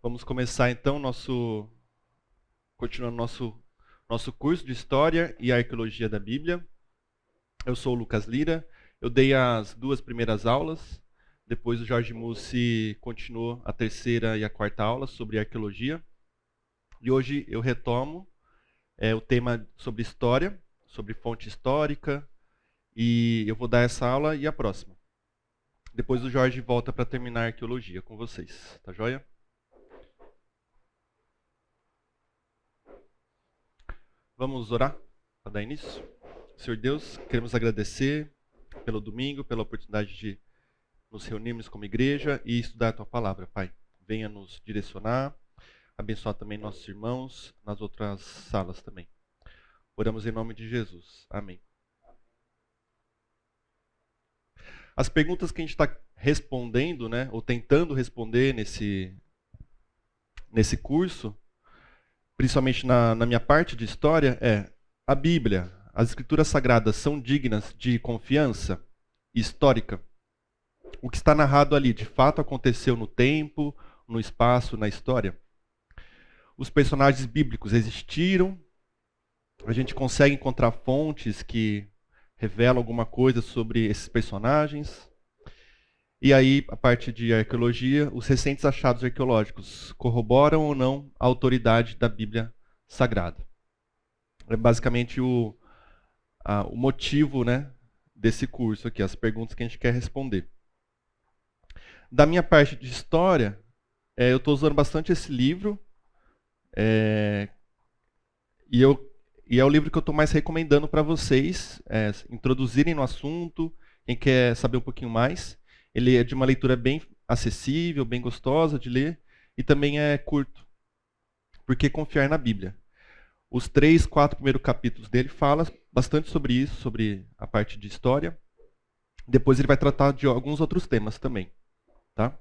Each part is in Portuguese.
Vamos começar então continuando nosso curso de História e Arqueologia da Bíblia. Eu sou o Lucas Lira, eu dei as duas primeiras aulas, depois o Jorge Mussi continuou a terceira e a quarta aula sobre arqueologia. E hoje eu retomo o tema sobre história, sobre fonte histórica, e eu vou dar essa aula e a próxima. Depois o Jorge volta para terminar a arqueologia com vocês, tá joia? Vamos orar para dar início? Senhor Deus, queremos agradecer pelo domingo, pela oportunidade de nos reunirmos como igreja e estudar a Tua Palavra, Pai. Venha nos direcionar, abençoar também nossos irmãos nas outras salas também. Oramos em nome de Jesus. Amém. As perguntas que a gente está respondendo, né, ou tentando responder nesse curso, principalmente na minha parte de história, a Bíblia, as Escrituras Sagradas são dignas de confiança histórica? O que está narrado ali, de fato aconteceu no tempo, no espaço, na história? Os personagens bíblicos existiram? A gente consegue encontrar fontes que revelam alguma coisa sobre esses personagens? E aí, a parte de arqueologia, os recentes achados arqueológicos corroboram ou não a autoridade da Bíblia Sagrada? É basicamente o motivo, né, desse curso aqui, as perguntas que a gente quer responder. Da minha parte de história, eu estou usando bastante esse livro, e é o livro que eu estou mais recomendando para vocês introduzirem no assunto, quem quer saber um pouquinho mais. Ele é de uma leitura bem acessível, bem gostosa de ler, e também é curto. Por que confiar na Bíblia? Os 3, 4 primeiros capítulos dele falam bastante sobre isso, sobre a parte de história. Depois ele vai tratar de alguns outros temas também, tá?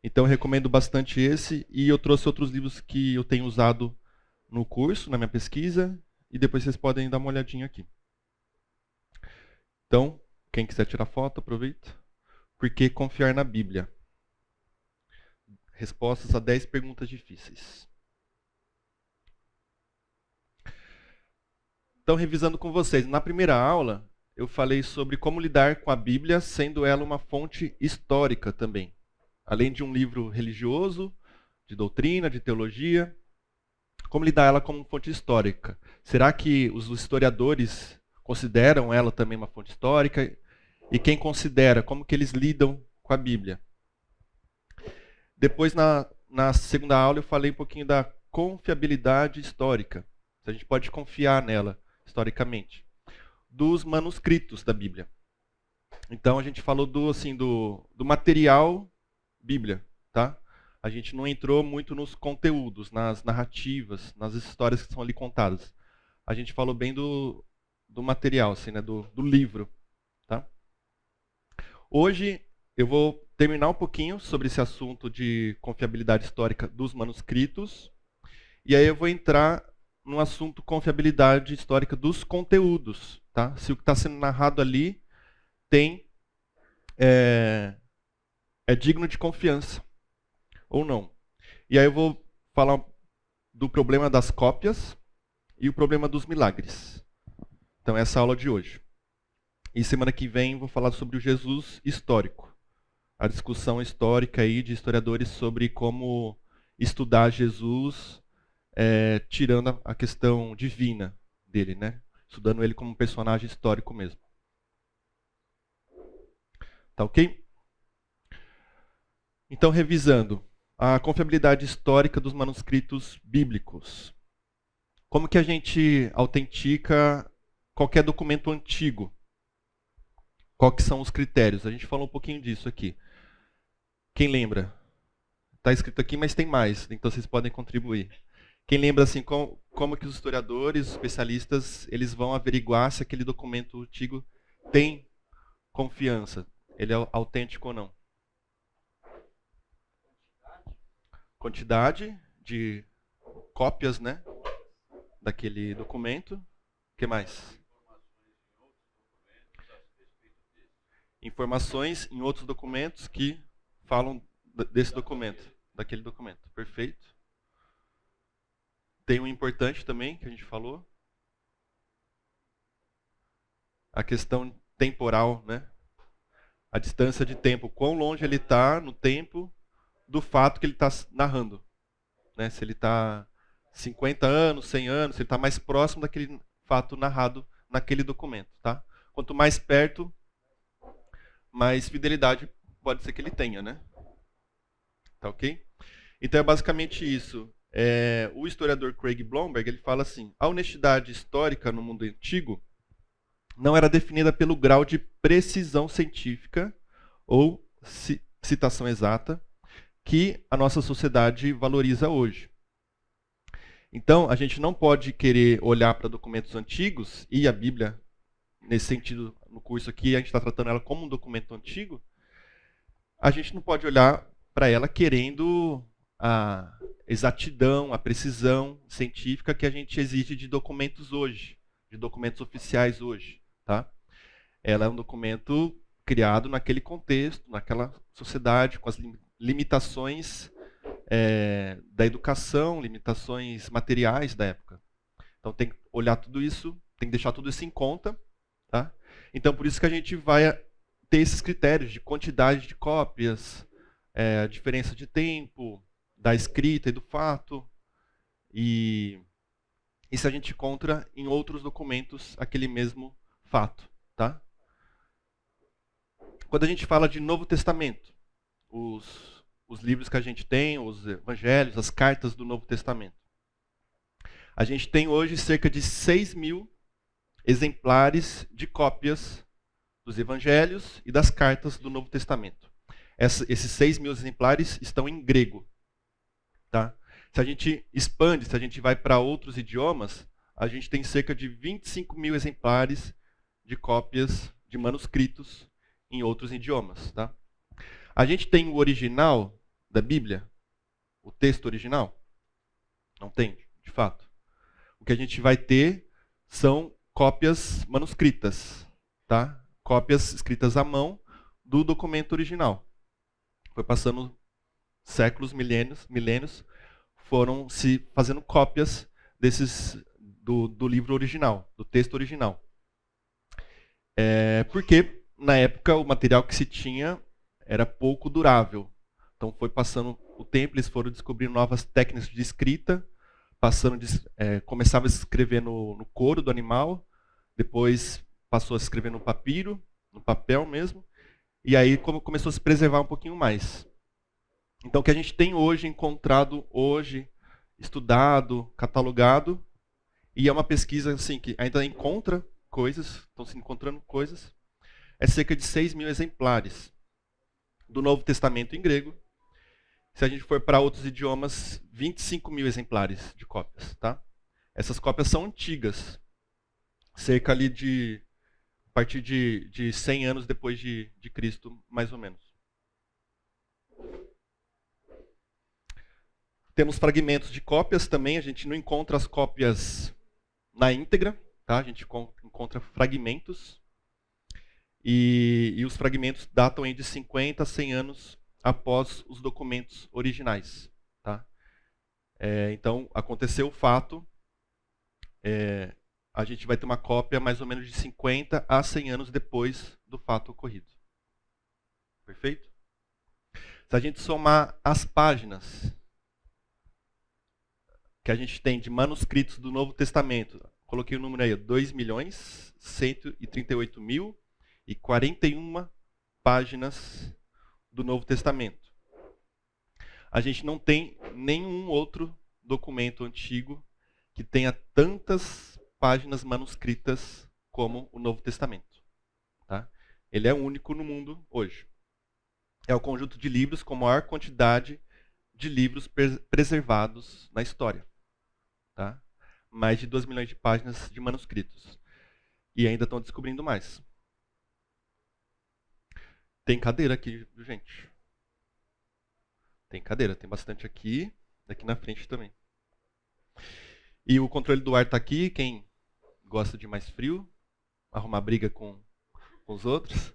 Então eu recomendo bastante esse, e eu trouxe outros livros que eu tenho usado no curso, na minha pesquisa, e depois vocês podem dar uma olhadinha aqui. Então, quem quiser tirar foto, aproveita. Por que confiar na Bíblia? Respostas a 10 perguntas difíceis. Então, revisando com vocês, na primeira aula, eu falei sobre como lidar com a Bíblia, sendo ela uma fonte histórica também. Além de um livro religioso, de doutrina, de teologia, como lidar ela como fonte histórica? Será que os historiadores consideram ela também uma fonte histórica? E quem considera, como que eles lidam com a Bíblia? Depois, na segunda aula, eu falei um pouquinho da confiabilidade histórica. Se a gente pode confiar nela, historicamente. Dos manuscritos da Bíblia. Então, a gente falou do material Bíblia, tá? A gente não entrou muito nos conteúdos, nas narrativas, nas histórias que são ali contadas. A gente falou bem do material, assim, né? do livro, tá? Hoje eu vou terminar um pouquinho sobre esse assunto de confiabilidade histórica dos manuscritos, e aí eu vou entrar no assunto confiabilidade histórica dos conteúdos, tá? Se o que está sendo narrado ali é digno de confiança ou não. E aí eu vou falar do problema das cópias e o problema dos milagres. Então essa é a aula de hoje. E semana que vem vou falar sobre o Jesus histórico. A discussão histórica aí de historiadores sobre como estudar Jesus, tirando a questão divina dele, né? Estudando ele como um personagem histórico mesmo. Tá ok? Então, revisando. A confiabilidade histórica dos manuscritos bíblicos. Como que a gente autentica qualquer documento antigo? Quais são os critérios? A gente falou um pouquinho disso aqui. Quem lembra? Está escrito aqui, mas tem mais, então vocês podem contribuir. Quem lembra assim como que os historiadores, os especialistas, eles vão averiguar se aquele documento antigo tem confiança, ele é autêntico ou não? Quantidade de cópias, né, daquele documento. O que mais? Informações em outros documentos que falam desse documento. daquele documento. Perfeito. Tem um importante também, que a gente falou. A questão temporal, né? A distância de tempo. Quão longe ele está no tempo do fato que ele está narrando. Né? Se ele está 50 anos, 100 anos, se ele está mais próximo daquele fato narrado naquele documento. Tá? Quanto mais perto, mais fidelidade pode ser que ele tenha. Né? Tá ok? Então é basicamente isso. O historiador Craig Blomberg ele fala assim: a honestidade histórica no mundo antigo não era definida pelo grau de precisão científica ou citação exata que a nossa sociedade valoriza hoje. Então, a gente não pode querer olhar para documentos antigos, e a Bíblia, nesse sentido, no curso aqui, a gente está tratando ela como um documento antigo, a gente não pode olhar para ela querendo a exatidão, a precisão científica que a gente exige de documentos hoje, de documentos oficiais hoje. Tá? Ela é um documento criado naquele contexto, naquela sociedade, com as limitações da educação, limitações materiais da época. Então tem que olhar tudo isso, tem que deixar tudo isso em conta. Tá? Então por isso que a gente vai ter esses critérios de quantidade de cópias, a diferença de tempo, da escrita e do fato. E isso a gente encontra em outros documentos aquele mesmo fato. Tá? Quando a gente fala de Novo Testamento, os livros que a gente tem, os evangelhos, as cartas do Novo Testamento, a gente tem hoje cerca de 6.000 exemplares de cópias dos evangelhos e das cartas do Novo Testamento. Esses 6.000 exemplares estão em grego. Tá? Se a gente expande, se a gente vai para outros idiomas, a gente tem cerca de 25.000 exemplares de cópias de manuscritos em outros idiomas. Tá? A gente tem o original da Bíblia, o texto original? Não tem, de fato. O que a gente vai ter são cópias manuscritas, tá? Cópias escritas à mão do documento original. Foi passando séculos, milênios, foram se fazendo cópias do livro original, do texto original. Porque, na época, o material que se tinha era pouco durável. Então, foi passando o tempo, eles foram descobrindo novas técnicas de escrita, começava a escrever no couro do animal, depois passou a escrever no papiro, no papel mesmo, e aí começou a se preservar um pouquinho mais. Então, o que a gente tem hoje, encontrado hoje, estudado, catalogado, e é uma pesquisa assim, que ainda encontra coisas, estão se encontrando coisas, é cerca de 6.000 exemplares do Novo Testamento em grego. Se a gente for para outros idiomas, 25.000 exemplares de cópias. Tá? Essas cópias são antigas, cerca ali a partir de 100 anos depois de Cristo, mais ou menos. Temos fragmentos de cópias também, a gente não encontra as cópias na íntegra, tá? A gente encontra fragmentos, e os fragmentos datam aí de 50 a 100 anos após os documentos originais. Tá? Então, aconteceu o fato, a gente vai ter uma cópia mais ou menos de 50 a 100 anos depois do fato ocorrido. Perfeito? Se a gente somar as páginas que a gente tem de manuscritos do Novo Testamento, coloquei o número aí, 2.138.041 páginas do Novo Testamento. A gente não tem nenhum outro documento antigo que tenha tantas páginas manuscritas como o Novo Testamento. Tá? Ele é único no mundo hoje. É o conjunto de livros com maior quantidade de livros preservados na história. Tá? Mais de 2 milhões de páginas de manuscritos. E ainda estão descobrindo mais. Tem cadeira aqui, gente. Tem cadeira, tem bastante aqui, daqui na frente também. E o controle do ar está aqui, quem gosta de mais frio, arrumar briga com os outros,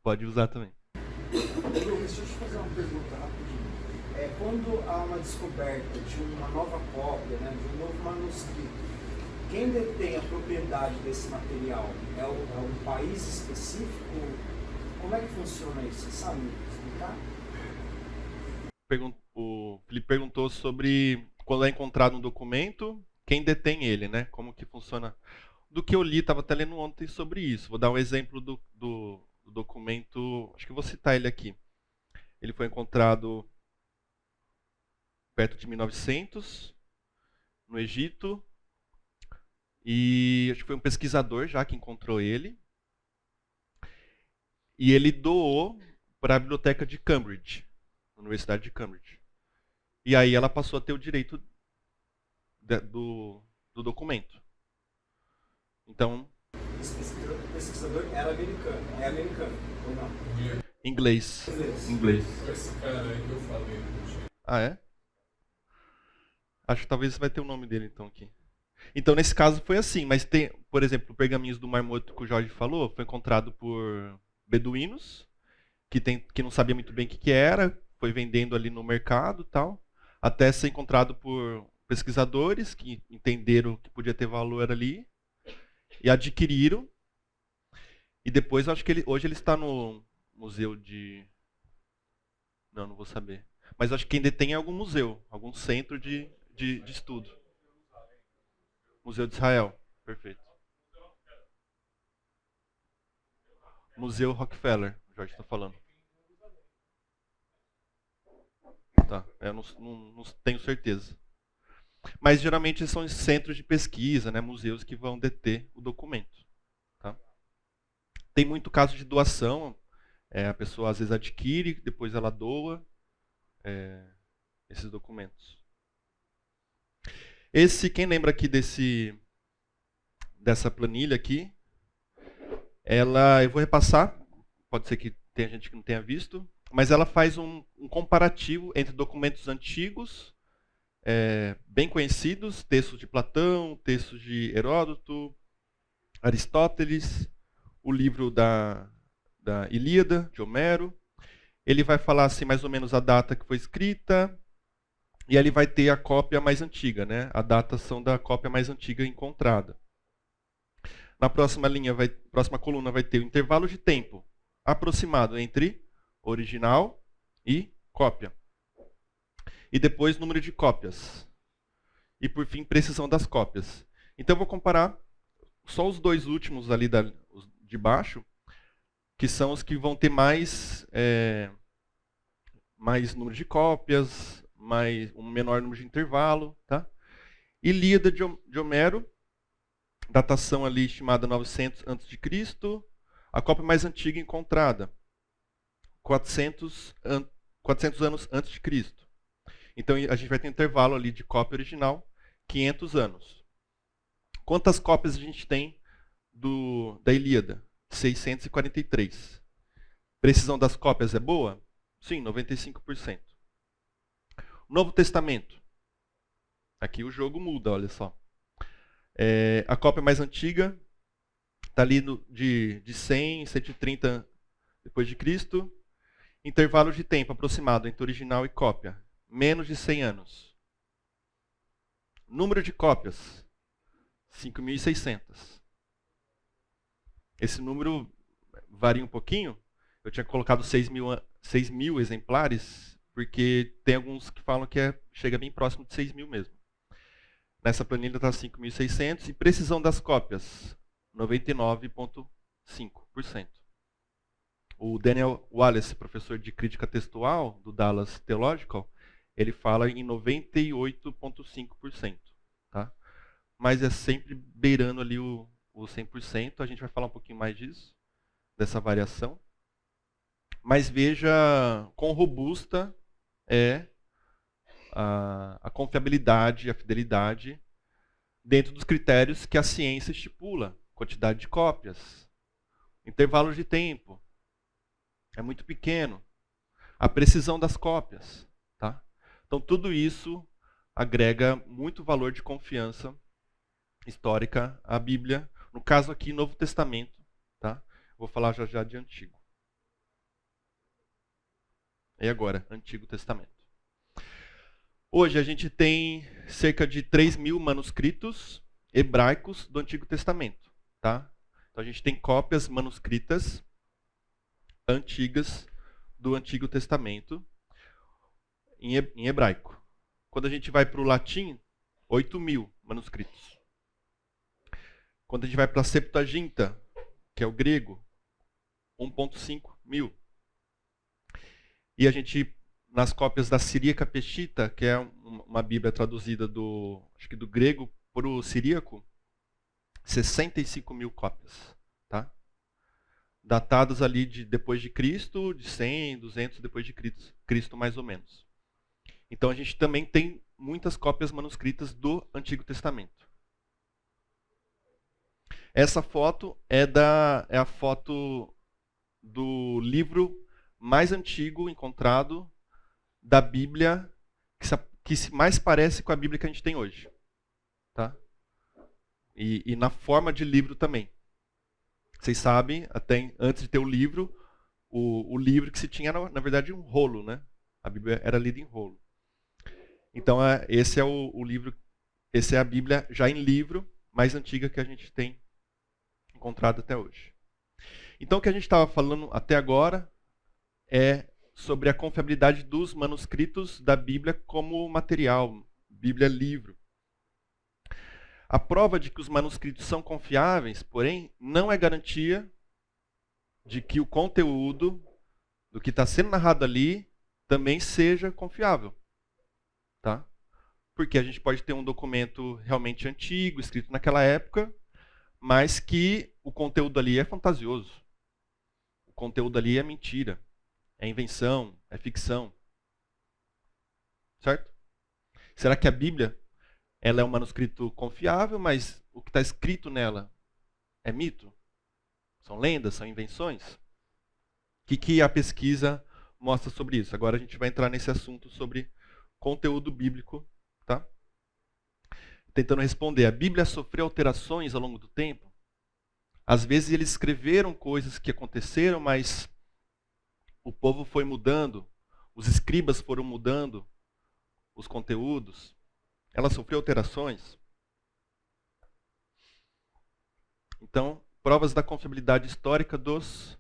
pode usar também. Deixa eu te fazer uma pergunta rapidinho. quando há uma descoberta de uma nova cópia, né, de um novo manuscrito, quem detém a propriedade desse material? É um país específico? Como é que funciona isso? Você sabe me explicar? O Felipe perguntou sobre quando é encontrado um documento, quem detém ele, né? Como que funciona. Do que eu li, estava até lendo ontem sobre isso. Vou dar um exemplo do documento, acho que vou citar ele aqui. Ele foi encontrado perto de 1900, no Egito, e acho que foi um pesquisador já que encontrou ele. E ele doou para a biblioteca de Cambridge, Universidade de Cambridge. E aí ela passou a ter o direito do documento. Então, Esse pesquisador era americano. É americano, ou não? inglês. Inglês. Esse cara aí que eu falei. Ah, é? Acho que talvez vai ter o nome dele então aqui. Então, nesse caso foi assim, mas tem, por exemplo, pergaminhos do Mar Morto que o Jorge falou, foi encontrado por beduínos, que não sabia muito bem o que era, foi vendendo ali no mercado e tal, até ser encontrado por pesquisadores que entenderam que podia ter valor ali e adquiriram. E depois, acho que hoje ele está no museu de... Não vou saber. Mas acho que quem detém é algum museu, algum centro de estudo. Museu de Israel, perfeito. Museu Rockefeller, o Jorge está falando. Tá, eu não tenho certeza. Mas geralmente são centros de pesquisa, né, museus que vão deter o documento. Tá? Tem muito caso de doação, a pessoa às vezes adquire, depois ela doa esses documentos. Quem lembra aqui dessa planilha aqui? Eu vou repassar, pode ser que tenha gente que não tenha visto, mas ela faz um comparativo entre documentos antigos, bem conhecidos, textos de Platão, textos de Heródoto, Aristóteles, o livro da Ilíada, de Homero. Ele vai falar assim, mais ou menos a data que foi escrita, e ele vai ter a cópia mais antiga, né? A datação da cópia mais antiga encontrada. Na próxima coluna vai ter o intervalo de tempo aproximado entre original e cópia. E depois número de cópias. E por fim, precisão das cópias. Então eu vou comparar só os dois últimos ali de baixo, que são os que vão ter mais número de cópias, um menor número de intervalo. Tá? Ilíada de Homero, datação ali estimada 900 a.C., a cópia mais antiga encontrada, 400 anos antes de Cristo. Então a gente vai ter um intervalo ali de cópia original, 500 anos. Quantas cópias a gente tem da Ilíada? 643. Precisão das cópias é boa? Sim, 95%. Novo Testamento. Aqui o jogo muda, olha só. A cópia mais antiga está ali de 100, 130 depois de Cristo. Intervalo de tempo aproximado entre original e cópia, menos de 100 anos. Número de cópias, 5.600. Esse número varia um pouquinho. Eu tinha colocado 6 mil exemplares, porque tem alguns que falam que chega bem próximo de 6 mil mesmo. Nessa planilha está 5.600 e precisão das cópias, 99,5%. O Daniel Wallace, professor de crítica textual do Dallas Theological, ele fala em 98,5%. Tá? Mas é sempre beirando ali o 100%. A gente vai falar um pouquinho mais disso, dessa variação. Mas veja quão robusta é a confiabilidade e a fidelidade dentro dos critérios que a ciência estipula. Quantidade de cópias, intervalo de tempo, é muito pequeno, a precisão das cópias. Tá? Então tudo isso agrega muito valor de confiança histórica à Bíblia. No caso aqui, Novo Testamento. Tá? Vou falar já de Antigo. E agora, Antigo Testamento. Hoje a gente tem cerca de 3.000 manuscritos hebraicos do Antigo Testamento. Tá? Então a gente tem cópias manuscritas antigas do Antigo Testamento em hebraico. Quando a gente vai para o latim, 8.000 manuscritos. Quando a gente vai para a Septuaginta, que é o grego, 1.5 mil. E a gente, nas cópias da Siríaca Peshita, que é uma Bíblia traduzida acho que do grego para o siríaco, 65.000 cópias. Tá? Datadas ali de depois de Cristo, de 100, 200 depois de Cristo mais ou menos. Então a gente também tem muitas cópias manuscritas do Antigo Testamento. Essa foto é a foto do livro mais antigo encontrado da Bíblia, que se mais parece com a Bíblia que a gente tem hoje. Tá? E na forma de livro também. Vocês sabem, até antes de ter o livro que se tinha era, na verdade, um rolo. Né? A Bíblia era lida em rolo. Então, esse é o livro, essa é a Bíblia já em livro, mais antiga que a gente tem encontrado até hoje. Então, o que a gente estava falando até agora é sobre a confiabilidade dos manuscritos da Bíblia como material, Bíblia livro. A prova de que os manuscritos são confiáveis, porém, não é garantia de que o conteúdo do que está sendo narrado ali também seja confiável. Tá? Porque a gente pode ter um documento realmente antigo, escrito naquela época, mas que o conteúdo ali é fantasioso. O conteúdo ali é mentira, é invenção, é ficção. Certo? Será que a Bíblia ela é um manuscrito confiável, mas o que está escrito nela é mito? São lendas, são invenções? O que a pesquisa mostra sobre isso? Agora a gente vai entrar nesse assunto sobre conteúdo bíblico, tá? Tentando responder. A Bíblia sofreu alterações ao longo do tempo? Às vezes eles escreveram coisas que aconteceram, mas o povo foi mudando, os escribas foram mudando os conteúdos. Ela sofreu alterações? Então, provas da confiabilidade histórica dos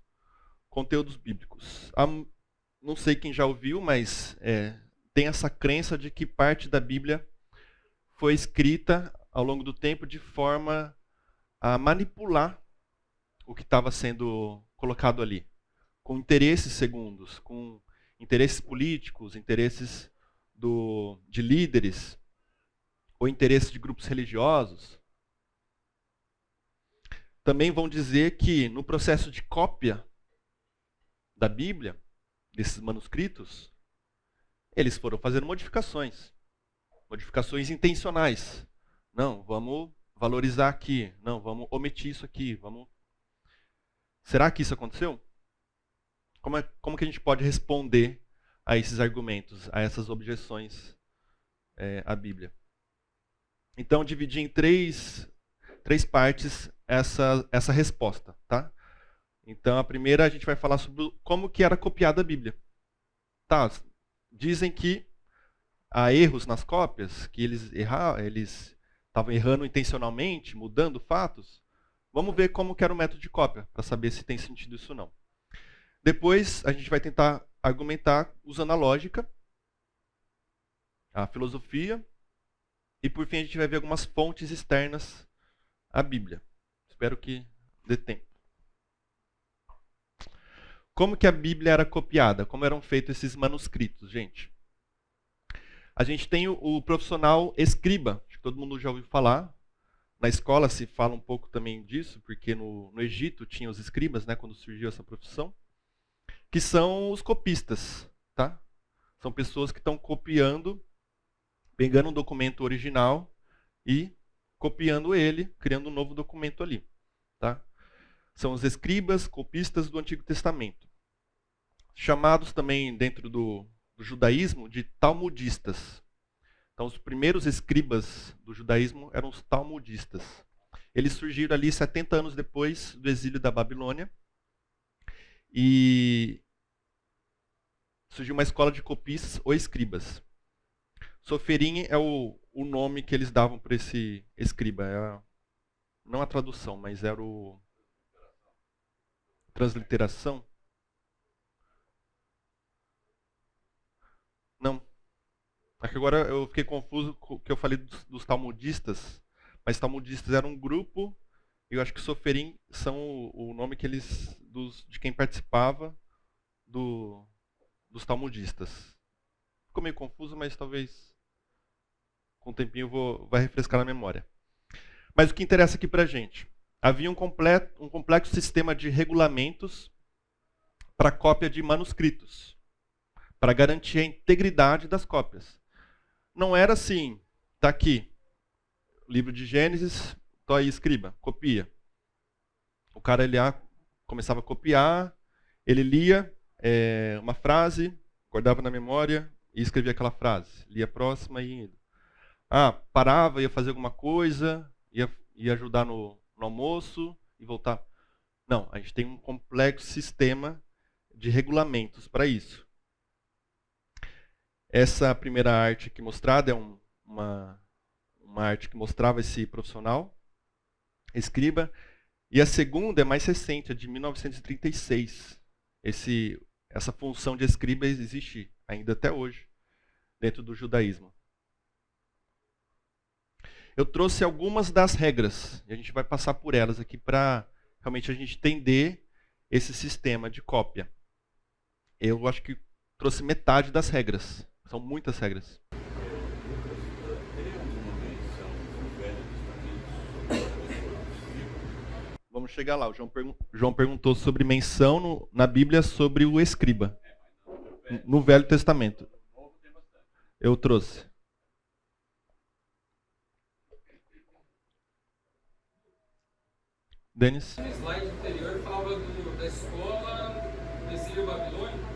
conteúdos bíblicos. Não sei quem já ouviu, mas tem essa crença de que parte da Bíblia foi escrita ao longo do tempo de forma a manipular o que estava sendo colocado ali, com interesses segundos, com interesses políticos, interesses de líderes, ou interesses de grupos religiosos. Também vão dizer que no processo de cópia da Bíblia, desses manuscritos, eles foram fazendo modificações intencionais. Não, vamos valorizar aqui. Não, vamos omitir isso aqui. Será que isso aconteceu? Como que a gente pode responder a esses argumentos, a essas objeções à Bíblia? Então, dividi em três partes essa resposta. Tá? Então, a primeira a gente vai falar sobre como que era copiada a Bíblia. Tá, dizem que há erros nas cópias, que eles estavam errando intencionalmente, mudando fatos. Vamos ver como que era o método de cópia, para saber se tem sentido isso ou não. Depois, a gente vai tentar argumentar usando a lógica, a filosofia, e por fim a gente vai ver algumas fontes externas à Bíblia. Espero que dê tempo. Como que a Bíblia era copiada? Como eram feitos esses manuscritos, gente? A gente tem o profissional escriba, acho que todo mundo já ouviu falar. Na escola se fala um pouco também disso, porque no Egito tinha os escribas, né, quando surgiu essa profissão, que são os copistas. Tá? São pessoas que estão copiando, pegando um documento original e copiando ele, criando um novo documento ali. Tá? São os escribas, copistas do Antigo Testamento. Chamados também dentro do judaísmo de talmudistas. Então, os primeiros escribas do judaísmo eram os talmudistas. Eles surgiram ali 70 anos depois do exílio da Babilônia. E surgiu uma escola de copistas ou escribas. Soferim é o nome que eles davam para esse escriba. Não a tradução, mas era o transliteração. Não. É que agora eu fiquei confuso com o que eu falei dos talmudistas. Mas talmudistas era um grupo, e eu acho que Soferim são o nome que eles de quem participava dos talmudistas. Ficou meio confuso, mas talvez com o tempinho vai refrescar na memória. Mas o que interessa aqui pra gente? Havia um complexo sistema de regulamentos para cópia de manuscritos, para garantir a integridade das cópias. Não era assim, tá aqui, livro de Gênesis, tô aí, escriba, copia. O cara ele começava a copiar, ele lia uma frase, guardava na memória e escrevia aquela frase. Lia a próxima e indo. Parava, ia fazer alguma coisa, ia ajudar no almoço e voltar. Não, a gente tem um complexo sistema de regulamentos para isso. Essa primeira arte aqui mostrada é uma arte que mostrava esse profissional, escriba. E a segunda é mais recente, é de 1936. Essa função de escriba existe ainda até hoje, dentro do judaísmo. Eu trouxe algumas das regras, e a gente vai passar por elas aqui para realmente a gente entender esse sistema de cópia. Eu acho que trouxe metade das regras. São muitas regras. Vamos chegar lá. O João perguntou sobre menção na Bíblia sobre o escriba. No Velho Testamento. Eu trouxe. Denis? No slide anterior falava da escola do exílio babilônico.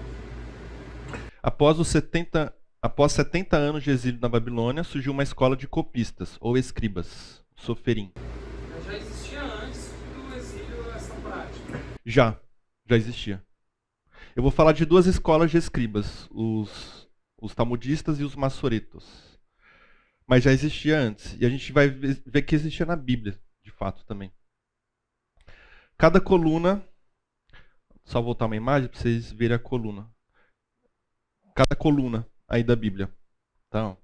Após 70 anos de exílio na Babilônia, surgiu uma escola de copistas, ou escribas, Soferim. Mas já existia antes do exílio essa prática. Já existia. Eu vou falar de duas escolas de escribas, os talmudistas e os massoretos. Mas já existia antes. E a gente vai ver que existia na Bíblia, de fato, também. Cada coluna, só voltar uma imagem para vocês verem a coluna. Cada coluna aí da Bíblia. Então,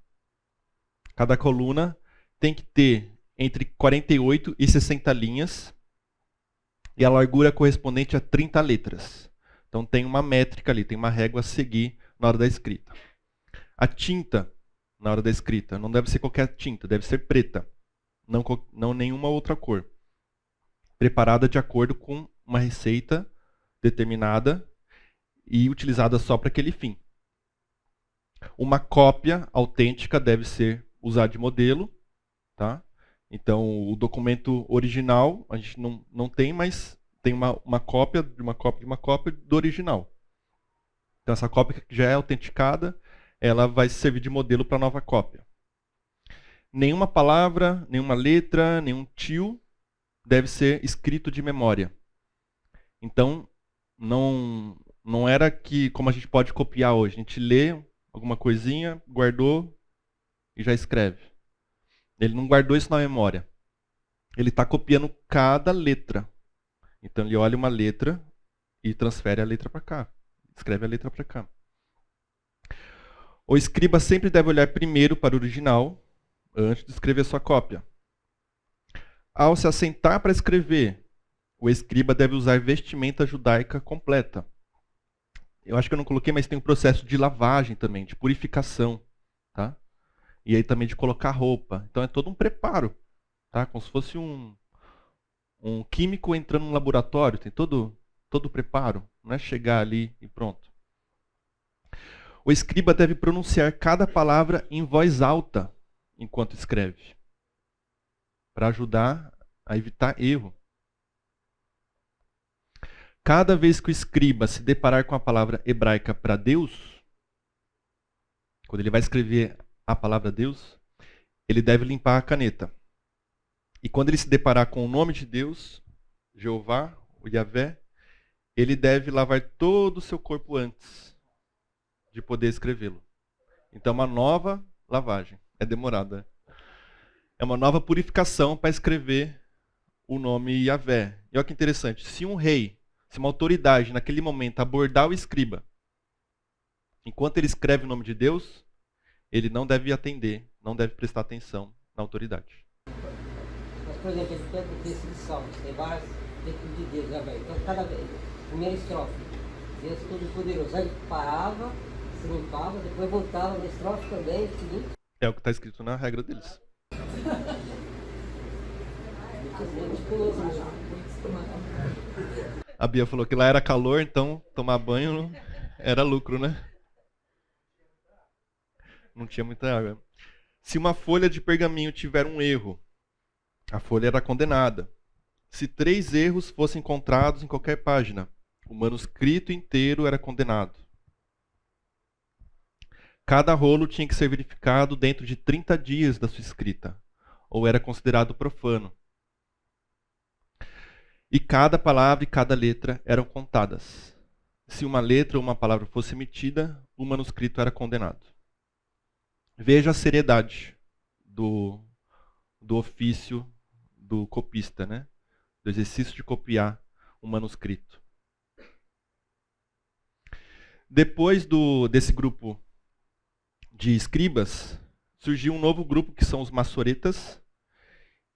cada coluna tem que ter entre 48 e 60 linhas e a largura correspondente a 30 letras. Então tem uma métrica ali, tem uma régua a seguir na hora da escrita. A tinta na hora da escrita não deve ser qualquer tinta, deve ser preta, não nenhuma outra cor. Preparada de acordo com uma receita determinada e utilizada só para aquele fim. Uma cópia autêntica deve ser usada de modelo, tá? Então, o documento original a gente não tem, mas tem uma cópia de uma cópia de uma cópia do original. Então, essa cópia que já é autenticada, ela vai servir de modelo para a nova cópia. Nenhuma palavra, nenhuma letra, nenhum tio deve ser escrito de memória. Então, não era que, como a gente pode copiar hoje, a gente lê alguma coisinha, guardou e já escreve. Ele não guardou isso na memória. Ele está copiando cada letra. Então ele olha uma letra e transfere a letra para cá. Escreve a letra para cá. O escriba sempre deve olhar primeiro para o original, antes de escrever sua cópia. Ao se assentar para escrever, o escriba deve usar vestimenta judaica completa. Eu acho que eu não coloquei, mas tem um processo de lavagem também, de purificação, tá? E aí também de colocar roupa. Então é todo um preparo, tá? Como se fosse um químico entrando no laboratório, tem todo o preparo, não é chegar ali e pronto. O escriba deve pronunciar cada palavra em voz alta enquanto escreve, para ajudar a evitar erro. Cada vez que o escriba se deparar com a palavra hebraica para Deus, quando ele vai escrever a palavra Deus, ele deve limpar a caneta. E quando ele se deparar com o nome de Deus, Jeová, o Yahvé, ele deve lavar todo o seu corpo antes de poder escrevê-lo. Então, uma nova lavagem. É demorado. É uma nova purificação para escrever o nome Yahvé. E olha que interessante. Se um rei, se uma autoridade naquele momento abordar o escriba, enquanto ele escreve o nome de Deus, ele não deve atender, não deve prestar atenção na autoridade. Mas, por exemplo, ele pega o texto de Salmos, tem vários textos de Deus, Yahvé. Então, cada vez, primeira estrofe, Deus Todo-Poderoso. Aí ele parava, se limpava, depois voltava na estrofe também, seguinte. É o que está escrito na regra deles. A Bia falou que lá era calor, então tomar banho era lucro, né? Não tinha muita água. Se uma folha de pergaminho tiver um erro, a folha era condenada. Se 3 erros fossem encontrados em qualquer página, o manuscrito inteiro era condenado. Cada rolo tinha que ser verificado dentro de 30 dias da sua escrita, ou era considerado profano. E cada palavra e cada letra eram contadas. Se uma letra ou uma palavra fosse emitida, o manuscrito era condenado. Veja a seriedade do ofício do copista, né? Do exercício de copiar um manuscrito. Depois desse grupo de escribas, surgiu um novo grupo que são os maçoretas.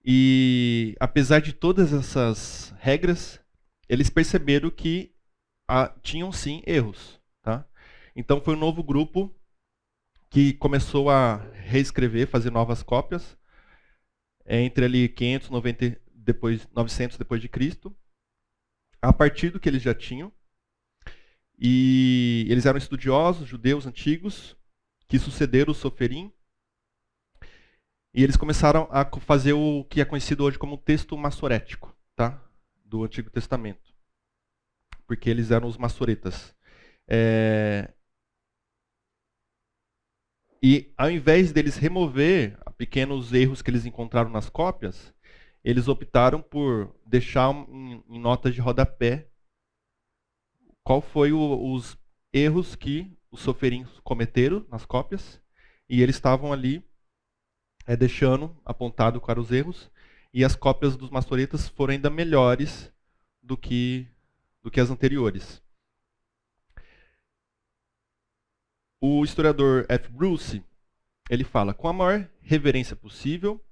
E apesar de todas essas regras, eles perceberam que tinham sim erros. Tá? Então foi um novo grupo que começou a reescrever, fazer novas cópias, entre ali 900 depois de Cristo, a partir do que eles já tinham. E eles eram estudiosos, judeus antigos, que sucederam o Soferim. E eles começaram a fazer o que é conhecido hoje como texto massorético, tá? Do Antigo Testamento. Porque eles eram os maçoretas. E ao invés deles remover pequenos erros que eles encontraram nas cópias, eles optaram por deixar em notas de rodapé qual foi os erros que os soferins cometeram nas cópias, e eles estavam ali deixando apontado para os erros, e as cópias dos maçoretas foram ainda melhores do que as anteriores. O historiador F. Bruce, ele fala, com a maior reverência possível,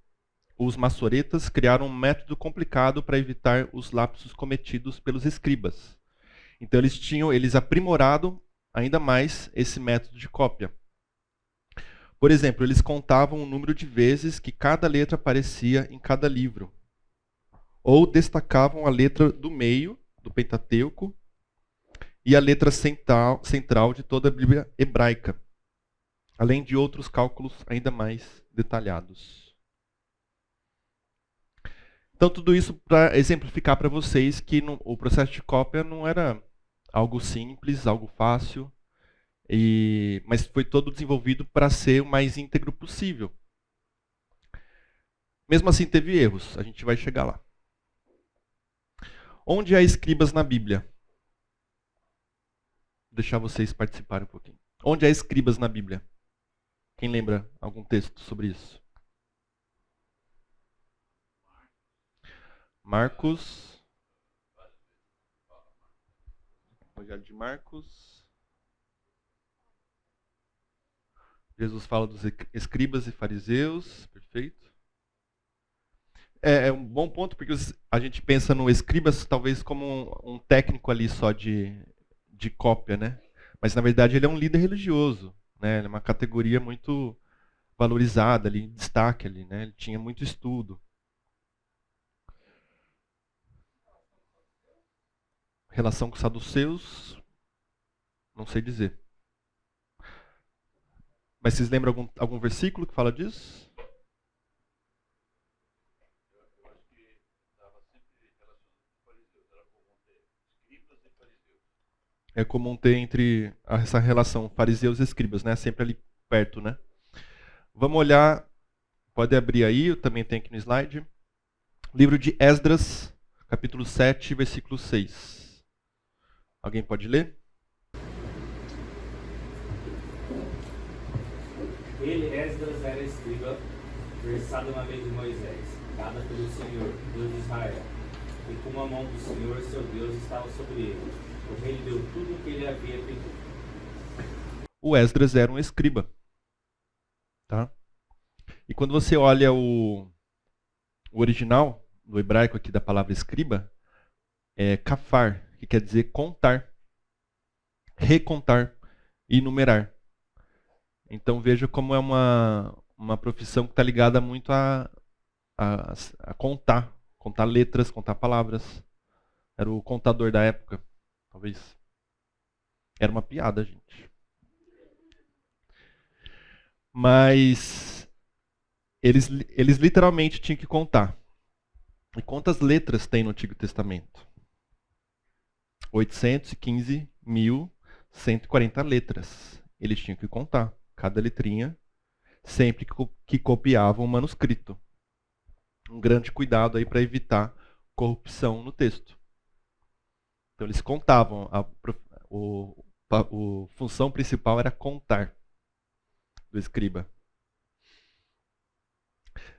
os maçoretas criaram um método complicado para evitar os lapsos cometidos pelos escribas. Então eles aprimoraram ainda mais esse método de cópia. Por exemplo, eles contavam o número de vezes que cada letra aparecia em cada livro. Ou destacavam a letra do meio, do Pentateuco, e a letra central de toda a Bíblia hebraica, além de outros cálculos ainda mais detalhados. Então, tudo isso para exemplificar para vocês que o processo de cópia não era algo simples, algo fácil, mas foi todo desenvolvido para ser o mais íntegro possível. Mesmo assim, teve erros. A gente vai chegar lá. Onde há escribas na Bíblia? Vou deixar vocês participarem um pouquinho. Onde há escribas na Bíblia? Quem lembra algum texto sobre isso? Marcos. Evangelho de Marcos. Jesus fala dos escribas e fariseus. Perfeito. É um bom ponto, porque a gente pensa no escribas talvez como um técnico ali só de cópia, né? Mas na verdade ele é um líder religioso, né? Ele é uma categoria muito valorizada ali, em destaque ali, né? Ele tinha muito estudo. Relação com os saduceus, não sei dizer. Mas vocês lembram algum versículo que fala disso? É comum ter entre essa relação fariseus e escribas, né? Sempre ali perto, né? Vamos olhar, pode abrir aí, eu também tenho aqui no slide. Livro de Esdras, capítulo 7, versículo 6. Alguém pode ler? Ele, Esdras, era escriba, versado na lei de Moisés, dada pelo Senhor, Deus de Israel. E com a mão do Senhor, seu Deus, estava sobre ele. O rei lhe deu tudo o que ele havia pedido. O Esdras era um escriba. Tá? E quando você olha o original, do hebraico aqui da palavra escriba, é kafar, que quer dizer contar, recontar e numerar. Então veja como é uma profissão que está ligada muito a contar letras, contar palavras. Era o contador da época, talvez. Era uma piada, gente. Mas eles literalmente tinham que contar. E quantas letras tem no Antigo Testamento? 815.140 letras. Eles tinham que contar cada letrinha sempre que copiavam o manuscrito. Um grande cuidado aí para evitar corrupção no texto. Então eles contavam. A função principal era contar do escriba.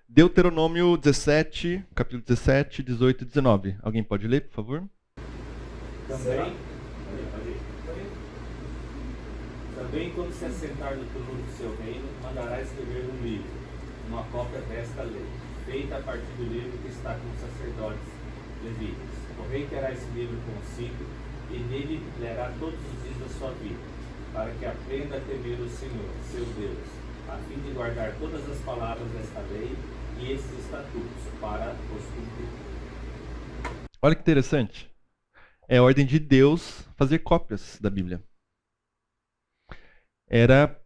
Deuteronômio 17, capítulo 17, 18 e 19. Alguém pode ler, por favor? Também quando se assentar no trono do seu reino, mandará escrever um livro, uma cópia desta lei, feita a partir do livro que está com os sacerdotes levíticos. O rei terá esse livro consigo e nele lerá todos os dias da sua vida, para que aprenda a temer o Senhor, seu Deus, a fim de guardar todas as palavras desta lei e esses estatutos para os cumprir. Olha que interessante. É a ordem de Deus fazer cópias da Bíblia. Era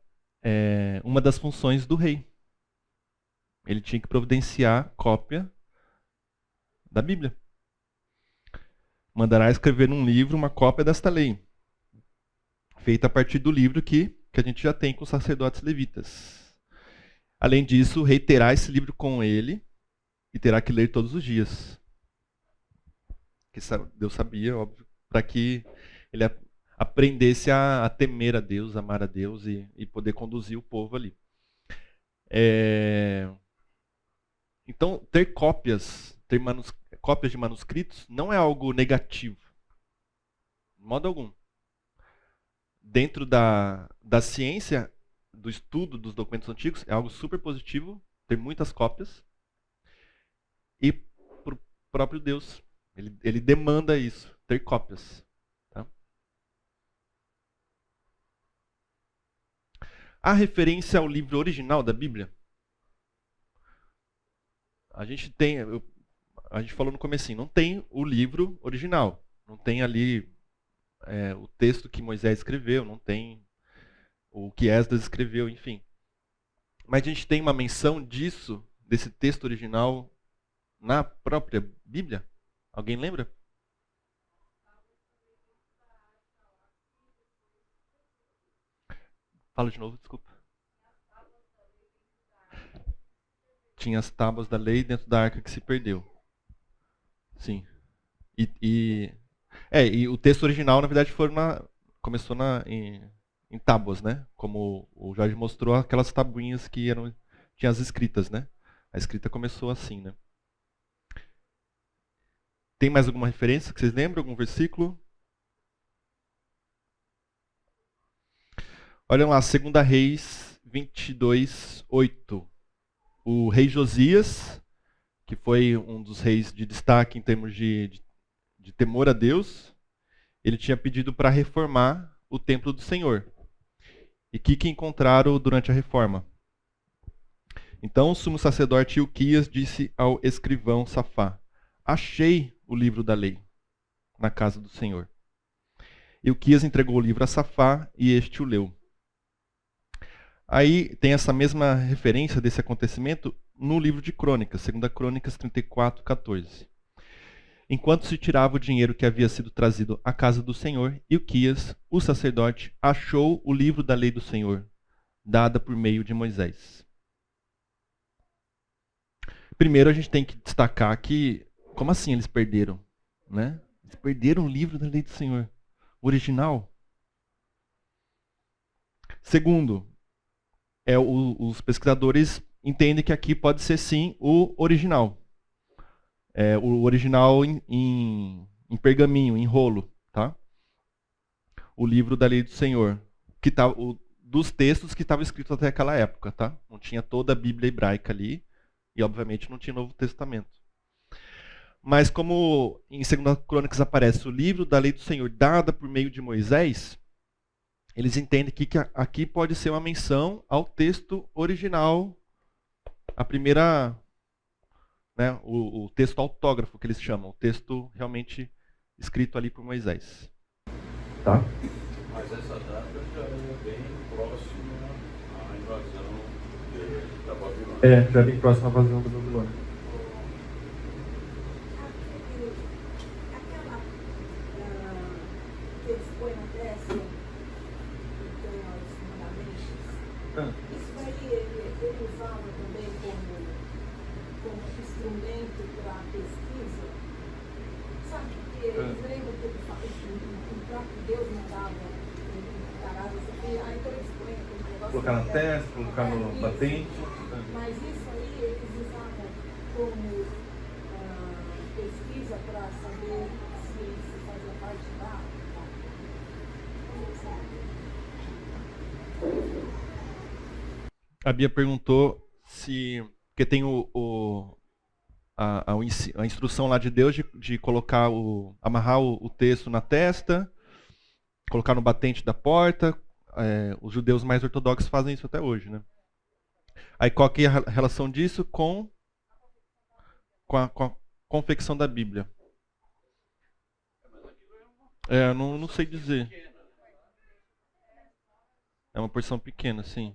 uma das funções do rei. Ele tinha que providenciar cópia da Bíblia. Mandará escrever num livro uma cópia desta lei, feita a partir do livro que a gente já tem com os sacerdotes levitas. Além disso, o rei terá esse livro com ele e terá que ler todos os dias. Que Deus sabia, óbvio, para que ele aprendesse a temer a Deus, amar a Deus e poder conduzir o povo ali. Então, ter cópias de manuscritos não é algo negativo, de modo algum. Dentro da ciência, do estudo dos documentos antigos, é algo super positivo ter muitas cópias. E para o próprio Deus, ele demanda isso, ter cópias. Tá? A referência ao livro original da Bíblia, a gente falou no comecinho, não tem o livro original, não tem ali o texto que Moisés escreveu, não tem o que Esdras escreveu, enfim. Mas a gente tem uma menção disso, desse texto original, na própria Bíblia? Alguém lembra? Fala de novo, desculpa. Tinha as tábuas da lei dentro da arca que se perdeu. Sim. E o texto original, na verdade, começou em tábuas, né? Como o Jorge mostrou, aquelas tabuinhas que tinha as escritas, né? A escrita começou assim, né? Tem mais alguma referência que vocês lembram? Algum versículo? Olhem lá, 2 Reis 22, 8. O rei Josias, que foi um dos reis de destaque em termos de temor a Deus, ele tinha pedido para reformar o templo do Senhor. E o que encontraram durante a reforma? Então o sumo sacerdote Ilquias disse ao escrivão Safá: achei o livro da lei na casa do Senhor. Ilquias entregou o livro a Safá e este o leu. Aí tem essa mesma referência desse acontecimento no livro de Crônicas, 2 Crônicas 34, 14. Enquanto se tirava o dinheiro que havia sido trazido à casa do Senhor, Ilquias, o sacerdote, achou o livro da lei do Senhor, dada por meio de Moisés. Primeiro a gente tem que destacar que, como assim eles perderam? Né? Eles perderam o livro da lei do Senhor, o original. Segundo, os pesquisadores entendem que aqui pode ser sim o original. O original em pergaminho, em rolo, tá? O livro da lei do Senhor, que tá, dos textos que estavam escritos até aquela época, tá? Não tinha toda a Bíblia hebraica ali, e obviamente não tinha Novo Testamento. Mas como em 2 Crônicas aparece o livro da lei do Senhor dada por meio de Moisés, eles entendem que aqui pode ser uma menção ao texto original, a primeira, né, o texto autógrafo que eles chamam, o texto realmente escrito ali por Moisés. Tá? Mas essa data já é bem próxima à invasão da Babilônia. Já é bem próxima à invasão da Babilônia. Aquela que eles põem na testa, que tem os fundamentos, isso aí ele usava também como instrumento para pesquisa. Sabe, porque eles lembram que o próprio Deus mandava encarar isso aqui, aí então eles põem aquele negócio. Colocar na testa, colocar no batente. Mas isso aí eles usavam como pesquisa para saber se isso fazia parte da. A Bia perguntou se. Porque tem a instrução lá de Deus de colocar amarrar o texto na testa, colocar no batente da porta. Os judeus mais ortodoxos fazem isso até hoje, né? Aí qual que é a relação disso com a confecção da Bíblia? Não sei dizer. É uma porção pequena, sim.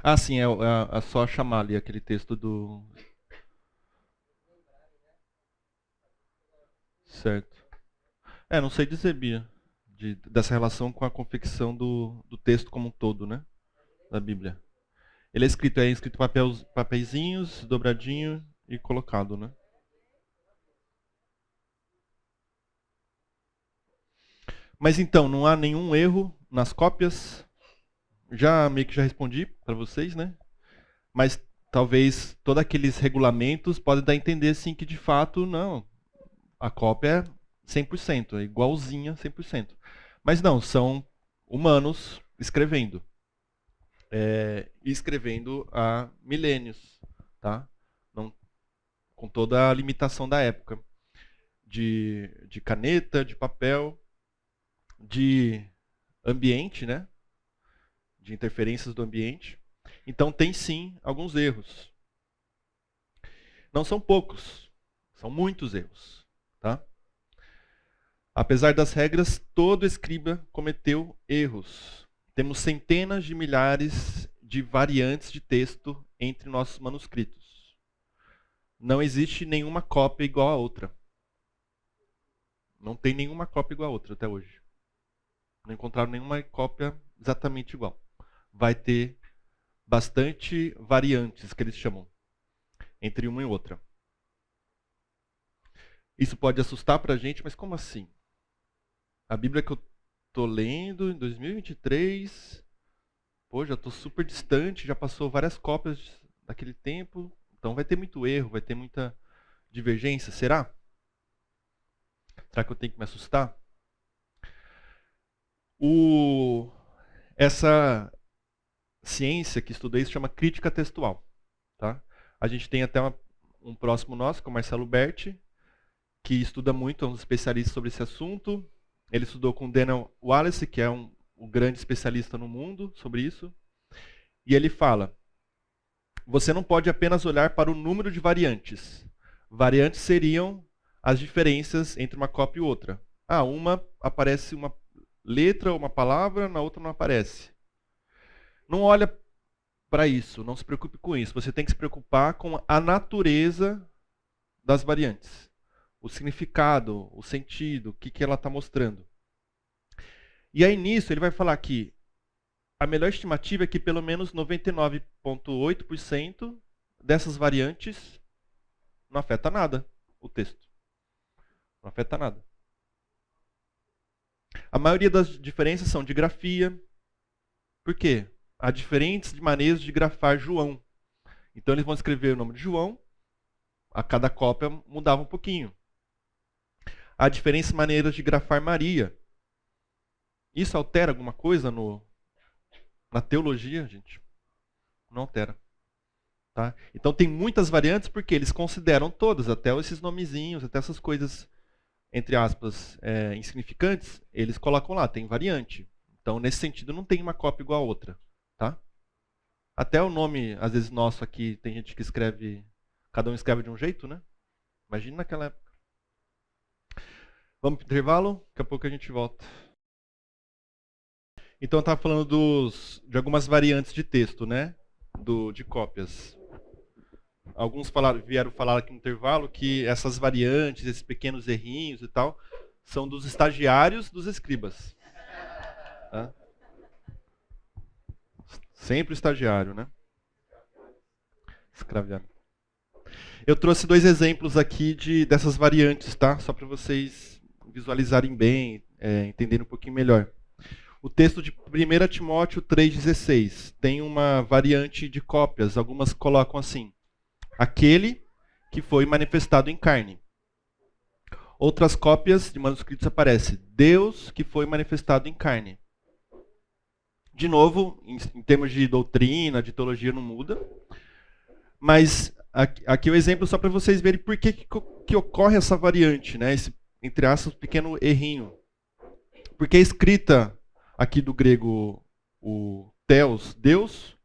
Ah, sim, é só chamar ali aquele texto do... Certo. Não sei dizer, Bia, dessa relação com a confecção do texto como um todo, né? Da Bíblia. Ele é escrito em papeizinhos, dobradinho e colocado, né? Mas então, não há nenhum erro nas cópias? Meio que já respondi para vocês, né? Mas talvez todos aqueles regulamentos podem dar a entender assim que de fato não, a cópia é 100%, é igualzinha 100%. Mas não, são humanos escrevendo. E escrevendo há milênios, tá? Não, com toda a limitação da época. De caneta, de papel, de ambiente, né? De interferências do ambiente. Então tem sim alguns erros. Não são poucos, são muitos erros, tá? Apesar das regras, todo escriba cometeu erros. Temos centenas de milhares de variantes de texto entre nossos manuscritos. Não existe nenhuma cópia igual a outra. Não tem nenhuma cópia igual a outra até hoje. Não encontraram nenhuma cópia exatamente igual. Vai ter bastante variantes, que eles chamam, entre uma e outra. Isso pode assustar pra gente, mas como assim? A Bíblia que eu tô lendo em 2023, já tô super distante, já passou várias cópias daquele tempo, então vai ter muito erro, vai ter muita divergência, será? Será que eu tenho que me assustar? Essa ciência que estuda isso chama crítica textual. Tá? A gente tem até um próximo nosso, que é o Marcelo Berti, que estuda muito, é um especialista sobre esse assunto. Ele estudou com Daniel Wallace, que é um grande especialista no mundo sobre isso. E ele fala, você não pode apenas olhar para o número de variantes. Variantes seriam as diferenças entre uma cópia e outra. Uma aparece uma letra ou uma palavra, na outra não aparece. Não olha para isso, não se preocupe com isso. Você tem que se preocupar com a natureza das variantes. O significado, o sentido, o que ela está mostrando. E aí nisso ele vai falar que a melhor estimativa é que pelo menos 99,8% dessas variantes não afeta nada o texto. Não afeta nada. A maioria das diferenças são de grafia. Por quê? Há diferentes maneiras de grafar João. Então eles vão escrever o nome de João, a cada cópia mudava um pouquinho. Há diferentes maneiras de grafar Maria. Isso altera alguma coisa na teologia, gente? Não altera. Tá? Então tem muitas variantes porque eles consideram todas, até esses nomezinhos, até essas coisas, entre aspas, insignificantes, eles colocam lá, tem variante. Então, nesse sentido, não tem uma cópia igual a outra. Tá? Até o nome, às vezes, nosso aqui, tem gente que escreve, cada um escreve de um jeito, né? Imagina naquela época. Vamos para o intervalo? Daqui a pouco a gente volta. Então, eu estava falando de algumas variantes de texto, né? De cópias. Alguns vieram falar aqui no intervalo que essas variantes, esses pequenos errinhos e tal, são dos estagiários dos escribas. Tá? Sempre estagiário, né? Escraviário. Eu trouxe 2 exemplos aqui dessas variantes, tá? Só para vocês visualizarem bem, entenderem um pouquinho melhor. O texto de 1 Timóteo 3,16 tem uma variante de cópias. Algumas colocam assim: aquele que foi manifestado em carne. Outras cópias de manuscritos aparece: Deus que foi manifestado em carne. De novo, em termos de doutrina, de teologia, não muda. Mas aqui o exemplo só para vocês verem por que ocorre essa variante, né? Esse, entre aspas, pequeno errinho. Porque a escrita aqui do grego, o theos, Deus,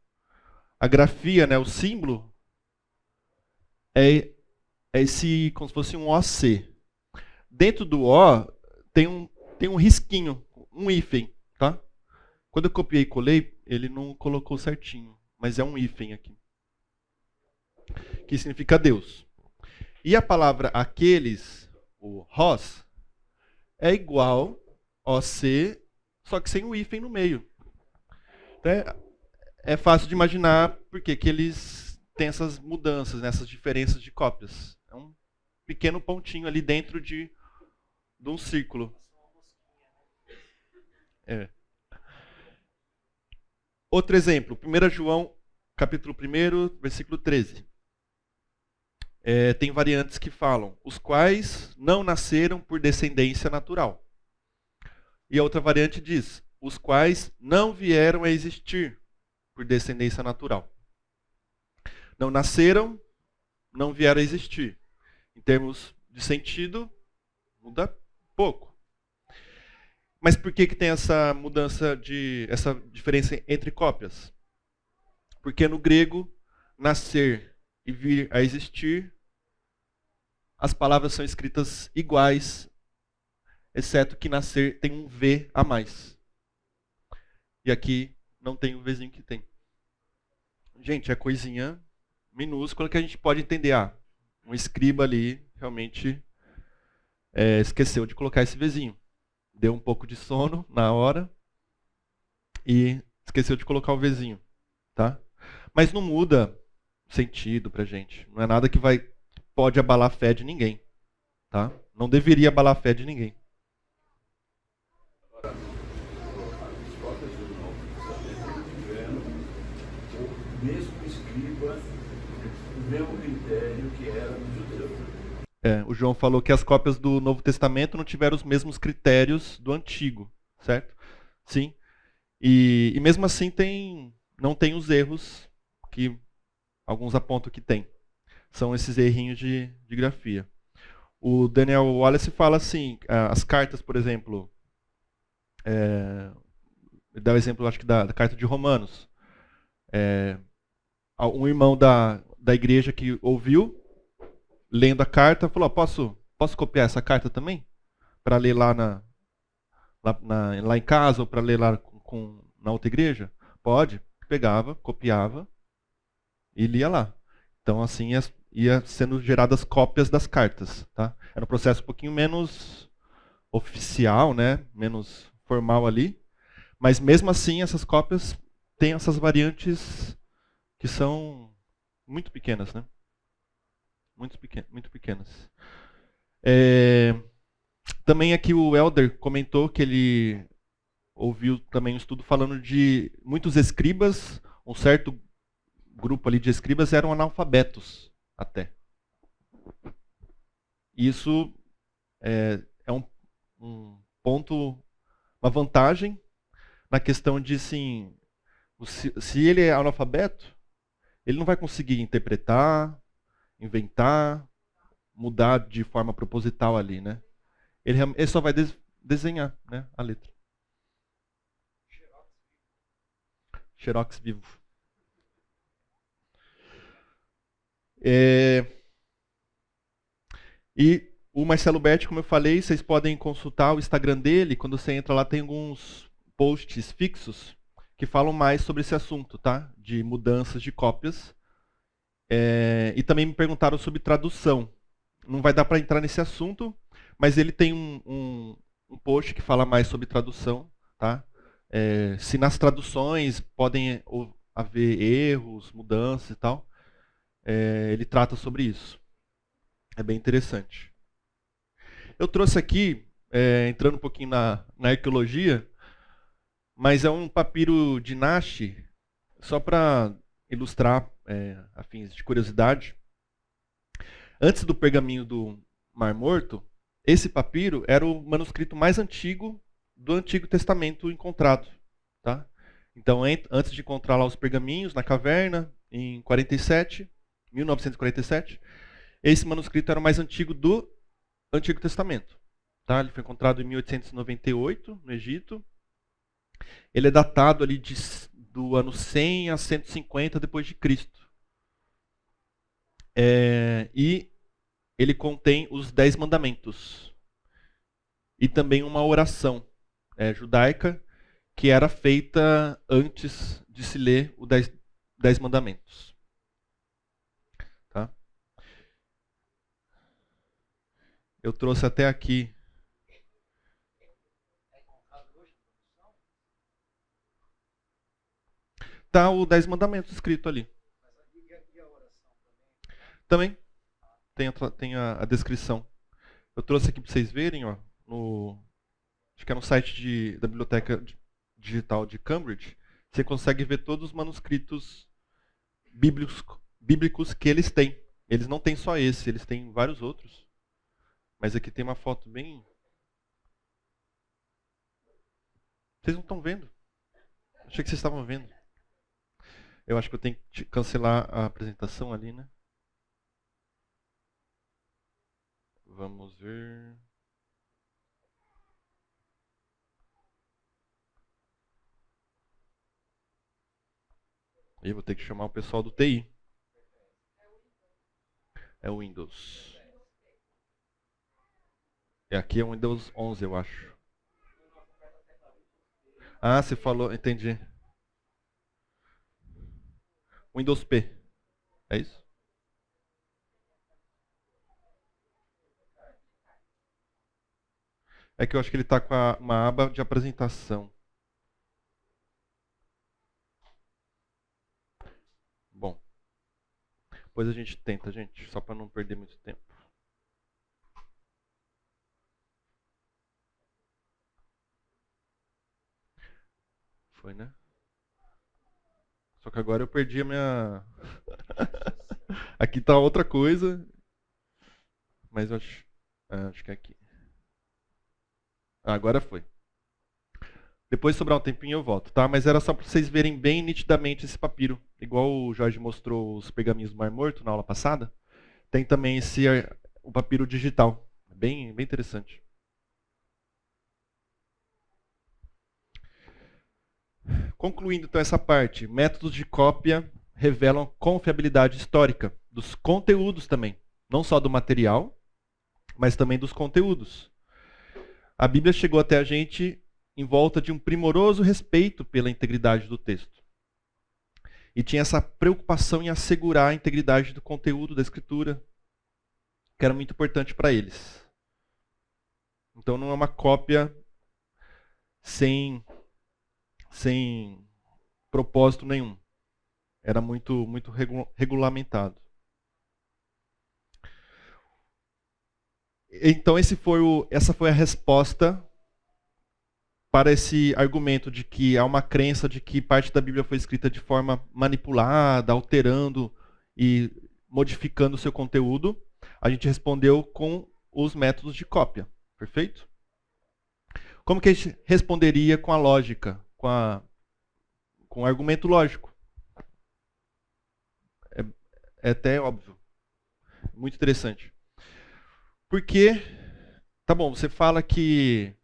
a grafia, né, o símbolo, é esse, como se fosse um OC. Dentro do O tem um risquinho, um hífen, tá? Quando eu copiei e colei, ele não colocou certinho, mas é um hífen aqui, que significa Deus. E a palavra aqueles, o hos, é igual OC, só que sem o hífen no meio. Então é fácil de imaginar porque que eles têm essas mudanças, né, essas diferenças de cópias. É um pequeno pontinho ali dentro de um círculo. Outro exemplo, 1 João, capítulo 1, versículo 13. Tem variantes que falam: os quais não nasceram por descendência natural. E a outra variante diz: os quais não vieram a existir por descendência natural. Não nasceram, não vieram a existir. Em termos de sentido, muda pouco. Mas por que tem essa mudança, essa diferença entre cópias? Porque no grego, nascer e vir a existir, as palavras são escritas iguais, exceto que nascer tem um V a mais. E aqui não tem o Vzinho que tem. Gente, é coisinha minúscula que a gente pode entender. Um escriba ali realmente esqueceu de colocar esse Vzinho. Deu um pouco de sono na hora e esqueceu de colocar o Vzinho. Tá? Mas não muda sentido pra gente. Não é nada que pode abalar a fé de ninguém. Tá? Não deveria abalar a fé de ninguém. Agora, as cópias do Novo Testamento tiveram o mesmo escriba, o mesmo critério que era no judeu. O João falou que as cópias do Novo Testamento não tiveram os mesmos critérios do Antigo, certo? Sim. E mesmo assim não tem os erros que alguns apontam que tem. São esses errinhos de grafia. O Daniel Wallace fala assim, as cartas, por exemplo, ele dá o exemplo, acho que da carta de Romanos. Um irmão da igreja que ouviu, lendo a carta, falou: posso copiar essa carta também? Para ler lá lá em casa ou para ler lá na outra igreja? Pode. Pegava, copiava e lia lá. Então assim ia sendo geradas cópias das cartas. Tá? Era um processo um pouquinho menos oficial, né? Menos formal ali. Mas mesmo assim essas cópias têm essas variantes que são muito pequenas, né? Muito pequenas. Também aqui o Elder comentou que ele ouviu também um estudo falando de muitos escribas, um certo grupo ali de escribas eram analfabetos até. Isso é um ponto, uma vantagem na questão de, sim, se ele é analfabeto, ele não vai conseguir interpretar, inventar, mudar de forma proposital ali, né? Ele só vai desenhar, né, a letra. Xerox vivo. E o Marcelo Berti, como eu falei, vocês podem consultar o Instagram dele. Quando você entra lá, tem alguns posts fixos que falam mais sobre esse assunto, tá? De mudanças de cópias. E também me perguntaram sobre tradução. Não vai dar para entrar nesse assunto, mas ele tem um post que fala mais sobre tradução, tá? Se nas traduções podem haver erros, mudanças e tal, ele trata sobre isso. É bem interessante. Eu trouxe aqui, entrando um pouquinho na arqueologia, mas é um papiro de Nash, só para ilustrar a fins de curiosidade. Antes do pergaminho do Mar Morto, esse papiro era o manuscrito mais antigo do Antigo Testamento encontrado. Tá? Então, antes de encontrar lá os pergaminhos na caverna, em 1947, esse manuscrito era o mais antigo do Antigo Testamento. Tá? Ele foi encontrado em 1898, no Egito. Ele é datado ali do ano 100 a 150 depois de Cristo. E ele contém os 10 mandamentos. E também uma oração judaica que era feita antes de se ler os 10 mandamentos. Tá? Eu trouxe até aqui. Tá o 10 mandamentos escrito ali. Também tem a descrição. Eu trouxe aqui para vocês verem, ó, acho que é no site da Biblioteca Digital de Cambridge. Você consegue ver todos os manuscritos bíblicos que eles têm. Eles não têm só esse, eles têm vários outros. Mas aqui tem uma foto bem... Vocês não estão vendo? Achei que vocês estavam vendo. Eu acho que eu tenho que cancelar a apresentação ali, né? Vamos ver. E vou ter que chamar o pessoal do TI. É o Windows. Aqui é o Windows 11, eu acho. Ah, você falou, entendi. Windows P. É isso? É que eu acho que ele está com uma aba de apresentação. Bom. Depois a gente tenta, gente, só para não perder muito tempo. Foi, né? Só que agora eu perdi a minha... Aqui tá outra coisa. Mas eu acho que é aqui. Agora foi. Depois, sobrar um tempinho, eu volto, tá? Mas era só para vocês verem bem nitidamente esse papiro. Igual o Jorge mostrou os pergaminhos do Mar Morto na aula passada. Tem também o papiro digital. Bem interessante. Concluindo então essa parte, métodos de cópia revelam confiabilidade histórica dos conteúdos também. Não só do material, mas também dos conteúdos. A Bíblia chegou até a gente em volta de um primoroso respeito pela integridade do texto. E tinha essa preocupação em assegurar a integridade do conteúdo da Escritura, que era muito importante para eles. Então não é uma cópia sem propósito nenhum. Era muito regulamentado. Então essa foi a resposta para esse argumento de que há uma crença de que parte da Bíblia foi escrita de forma manipulada, alterando e modificando o seu conteúdo. A gente respondeu com os métodos de cópia, perfeito? Como que a gente responderia com a lógica, com o argumento lógico? É até óbvio. Muito interessante. Porque, tá bom, você fala que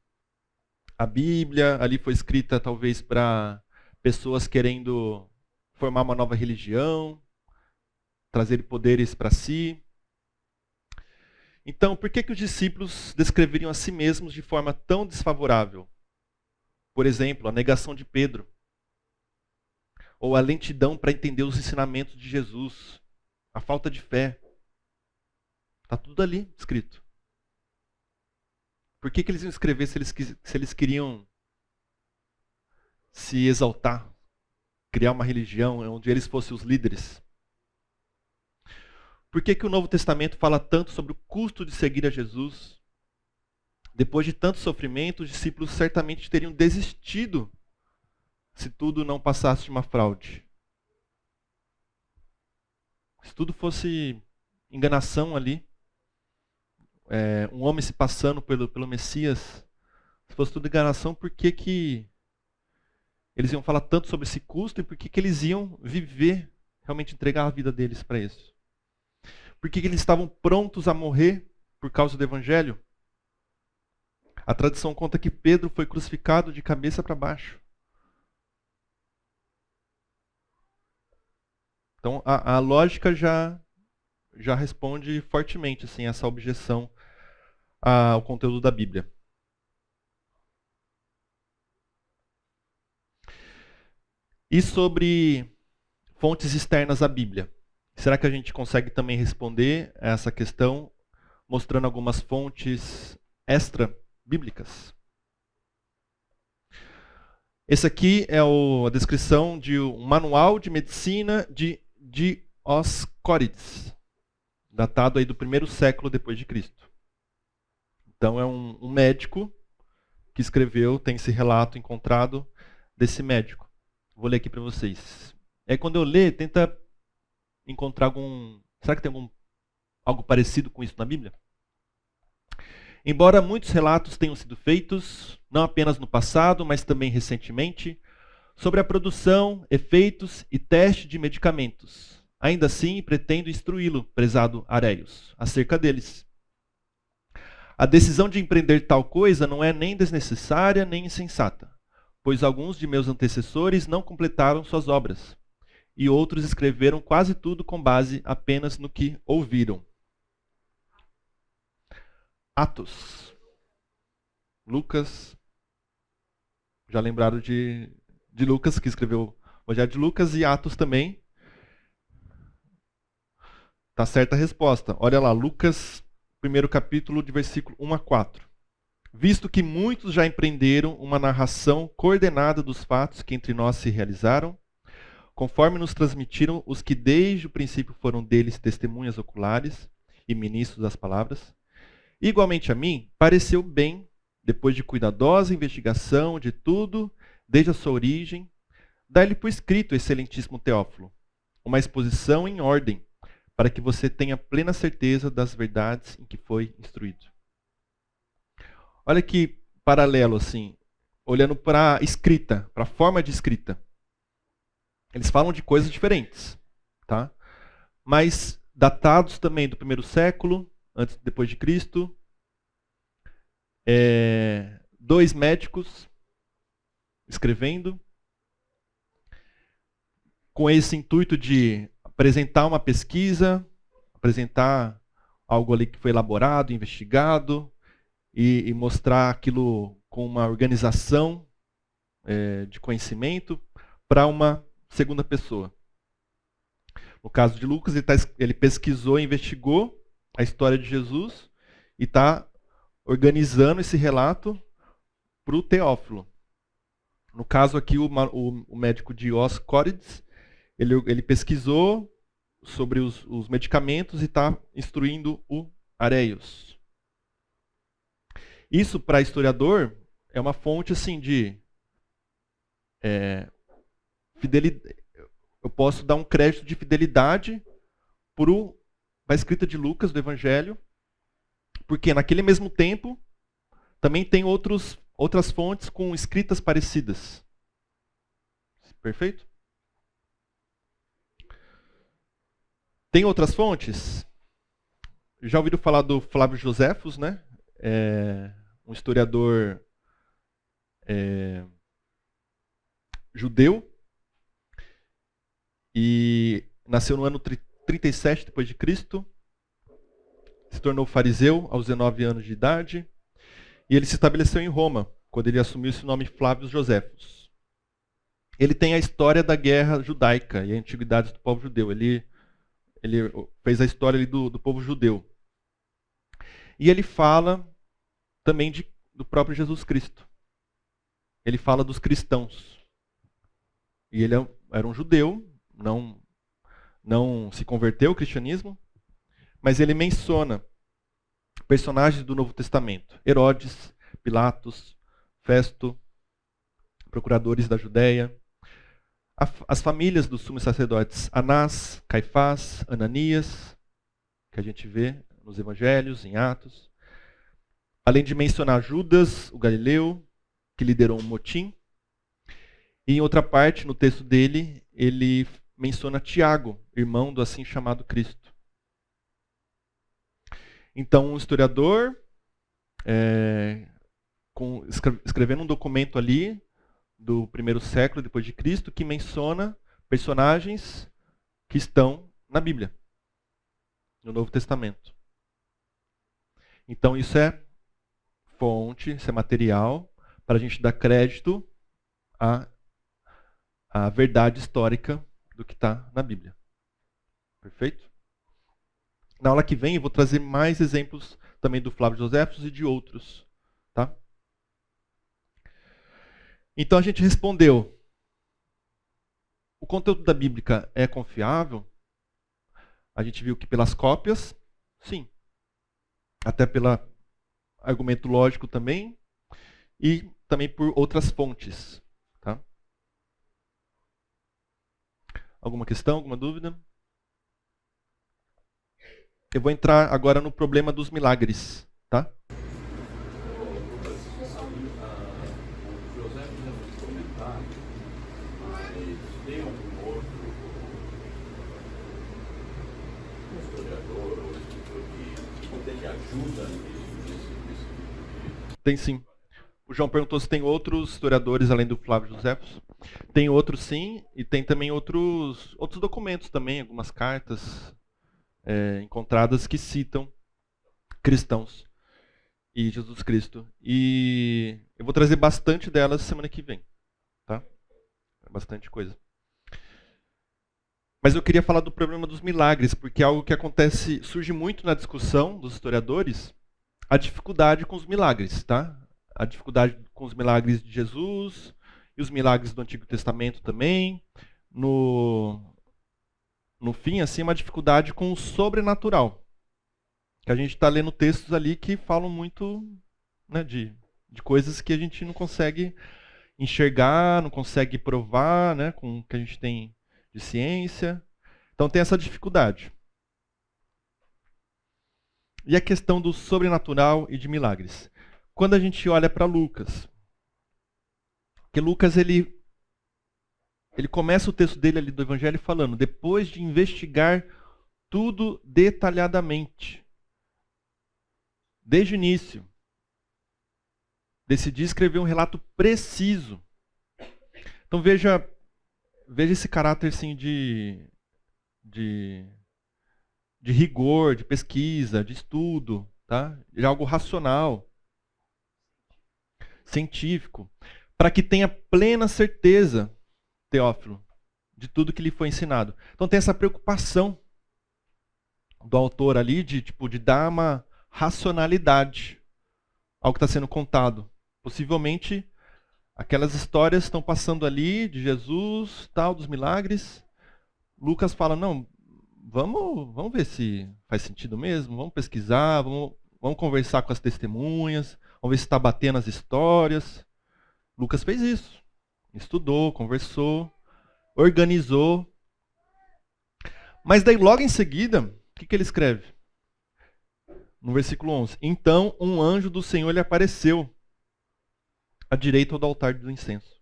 a Bíblia ali foi escrita talvez para pessoas querendo formar uma nova religião, trazer poderes para si. Então, por que os discípulos descreveriam a si mesmos de forma tão desfavorável? Por exemplo, a negação de Pedro. Ou a lentidão para entender os ensinamentos de Jesus. A falta de fé. Está tudo ali escrito. Por que eles iam escrever se eles queriam se exaltar, criar uma religião onde eles fossem os líderes? Por que o Novo Testamento fala tanto sobre o custo de seguir a Jesus? Depois de tanto sofrimento, os discípulos certamente teriam desistido se tudo não passasse de uma fraude. Se tudo fosse enganação ali, um homem se passando pelo Messias, se fosse tudo enganação, por que eles iam falar tanto sobre esse custo e por que eles iam viver, realmente entregar a vida deles para isso? Por que eles estavam prontos a morrer por causa do Evangelho? A tradição conta que Pedro foi crucificado de cabeça para baixo. Então a lógica já responde fortemente assim, essa objeção ao conteúdo da Bíblia. E sobre fontes externas à Bíblia? Será que a gente consegue também responder a essa questão mostrando algumas fontes extra-bíblicas? Esse aqui é a descrição de um manual de medicina de Dioscórides, datado aí do 1º século depois de Cristo. Então é um médico que escreveu, tem esse relato encontrado desse médico. Vou ler aqui para vocês. Aí quando eu ler, tenta encontrar algum... Será que tem algo parecido com isso na Bíblia? Embora muitos relatos tenham sido feitos, não apenas no passado, mas também recentemente, sobre a produção, efeitos e teste de medicamentos. Ainda assim, pretendo instruí-lo, prezado Areios, acerca deles. A decisão de empreender tal coisa não é nem desnecessária nem insensata, pois alguns de meus antecessores não completaram suas obras, e outros escreveram quase tudo com base apenas no que ouviram. Atos. Lucas. Já lembraram de Lucas, que escreveu o Evangelho de Lucas, e Atos também. Tá certa a resposta. Olha lá, Lucas, 1º capítulo, de versículo 1 a 4. Visto que muitos já empreenderam uma narração coordenada dos fatos que entre nós se realizaram, conforme nos transmitiram os que desde o princípio foram deles testemunhas oculares e ministros das palavras, igualmente a mim, pareceu bem, depois de cuidadosa investigação de tudo, desde a sua origem, dar-lhe por escrito, excelentíssimo Teófilo, uma exposição em ordem, para que você tenha plena certeza das verdades em que foi instruído. Olha que paralelo, assim, olhando para a escrita, para a forma de escrita. Eles falam de coisas diferentes, tá? Mas datados também do 1º século, depois de Cristo, 2 médicos escrevendo, com esse intuito de apresentar uma pesquisa, apresentar algo ali que foi elaborado, investigado, e mostrar aquilo com uma organização de conhecimento para uma segunda pessoa. No caso de Lucas, ele pesquisou e investigou a história de Jesus e está organizando esse relato para o Teófilo. No caso aqui, o médico Dioscórides, ele pesquisou sobre os medicamentos e está instruindo o Areios. Isso, para historiador, é uma fonte assim de fidelidade. Eu posso dar um crédito de fidelidade para a escrita de Lucas, do Evangelho, porque naquele mesmo tempo também tem outras fontes com escritas parecidas. Perfeito? Tem outras fontes? Já ouviram falar do Flávio Joséfos, né? Um historiador judeu, e nasceu no ano 37 depois de Cristo, se tornou fariseu aos 19 anos de idade, e ele se estabeleceu em Roma, quando ele assumiu esse nome Flávio Joséfos. Ele tem a história da guerra judaica e a antiguidade do povo judeu. Ele fez a história ali do povo judeu. E ele fala também do próprio Jesus Cristo. Ele fala dos cristãos. E ele era um judeu, não se converteu ao cristianismo, mas ele menciona personagens do Novo Testamento: Herodes, Pilatos, Festo, procuradores da Judéia, as famílias dos sumos sacerdotes Anás, Caifás, Ananias, que a gente vê nos Evangelhos, em Atos, além de mencionar Judas, o Galileu, que liderou um motim. E em outra parte, no texto dele, ele menciona Tiago, irmão do assim chamado Cristo. Então, um historiador, escrevendo um documento ali do primeiro século depois de Cristo, que menciona personagens que estão na Bíblia, no Novo Testamento. Então, isso é fonte, isso é material para a gente dar crédito à verdade histórica do que está na Bíblia. Perfeito? Na aula que vem eu vou trazer mais exemplos também do Flávio Joséfos e de outros. Tá? Então a gente respondeu: o conteúdo da Bíblia é confiável? A gente viu que pelas cópias, sim. Até pelo argumento lógico também. E também por outras fontes. Tá? Alguma questão, alguma dúvida? Eu vou entrar agora no problema dos milagres. Tá? O José precisa nos comentar, mas tem algum outro historiador ou escritor que ajuda nesse tipo de... Tem sim. O João perguntou se tem outros historiadores além do Flávio Joséfos. Tem outros sim, e tem também outros documentos também, algumas cartas encontradas que citam cristãos e Jesus Cristo. E eu vou trazer bastante delas semana que vem. Tá? Bastante coisa. Mas eu queria falar do problema dos milagres, porque é algo que surge muito na discussão dos historiadores, a dificuldade com os milagres, tá? A dificuldade com os milagres de Jesus e os milagres do Antigo Testamento também. No fim, assim, uma dificuldade com o sobrenatural. Que a gente está lendo textos ali que falam muito, né, de coisas que a gente não consegue enxergar, não consegue provar, né, com o que a gente tem de ciência. Então tem essa dificuldade. E a questão do sobrenatural e de milagres. Quando a gente olha para Lucas, que Lucas ele começa o texto dele ali do Evangelho falando: depois de investigar tudo detalhadamente, desde o início, decidi escrever um relato preciso. Então veja esse caráter assim, de rigor, de pesquisa, de estudo, tá? De algo racional, científico, para que tenha plena certeza, Teófilo, de tudo que lhe foi ensinado. Então tem essa preocupação do autor ali de dar uma racionalidade ao que está sendo contado. Possivelmente aquelas histórias estão passando ali de Jesus, tal, dos milagres. Lucas fala: não, vamos ver se faz sentido mesmo, vamos pesquisar, vamos conversar com as testemunhas, Vamos ver se está batendo as histórias. Lucas fez isso. Estudou, conversou, organizou. Mas daí logo em seguida, o que ele escreve? No versículo 11. Então um anjo do Senhor lhe apareceu à direita do altar do incenso.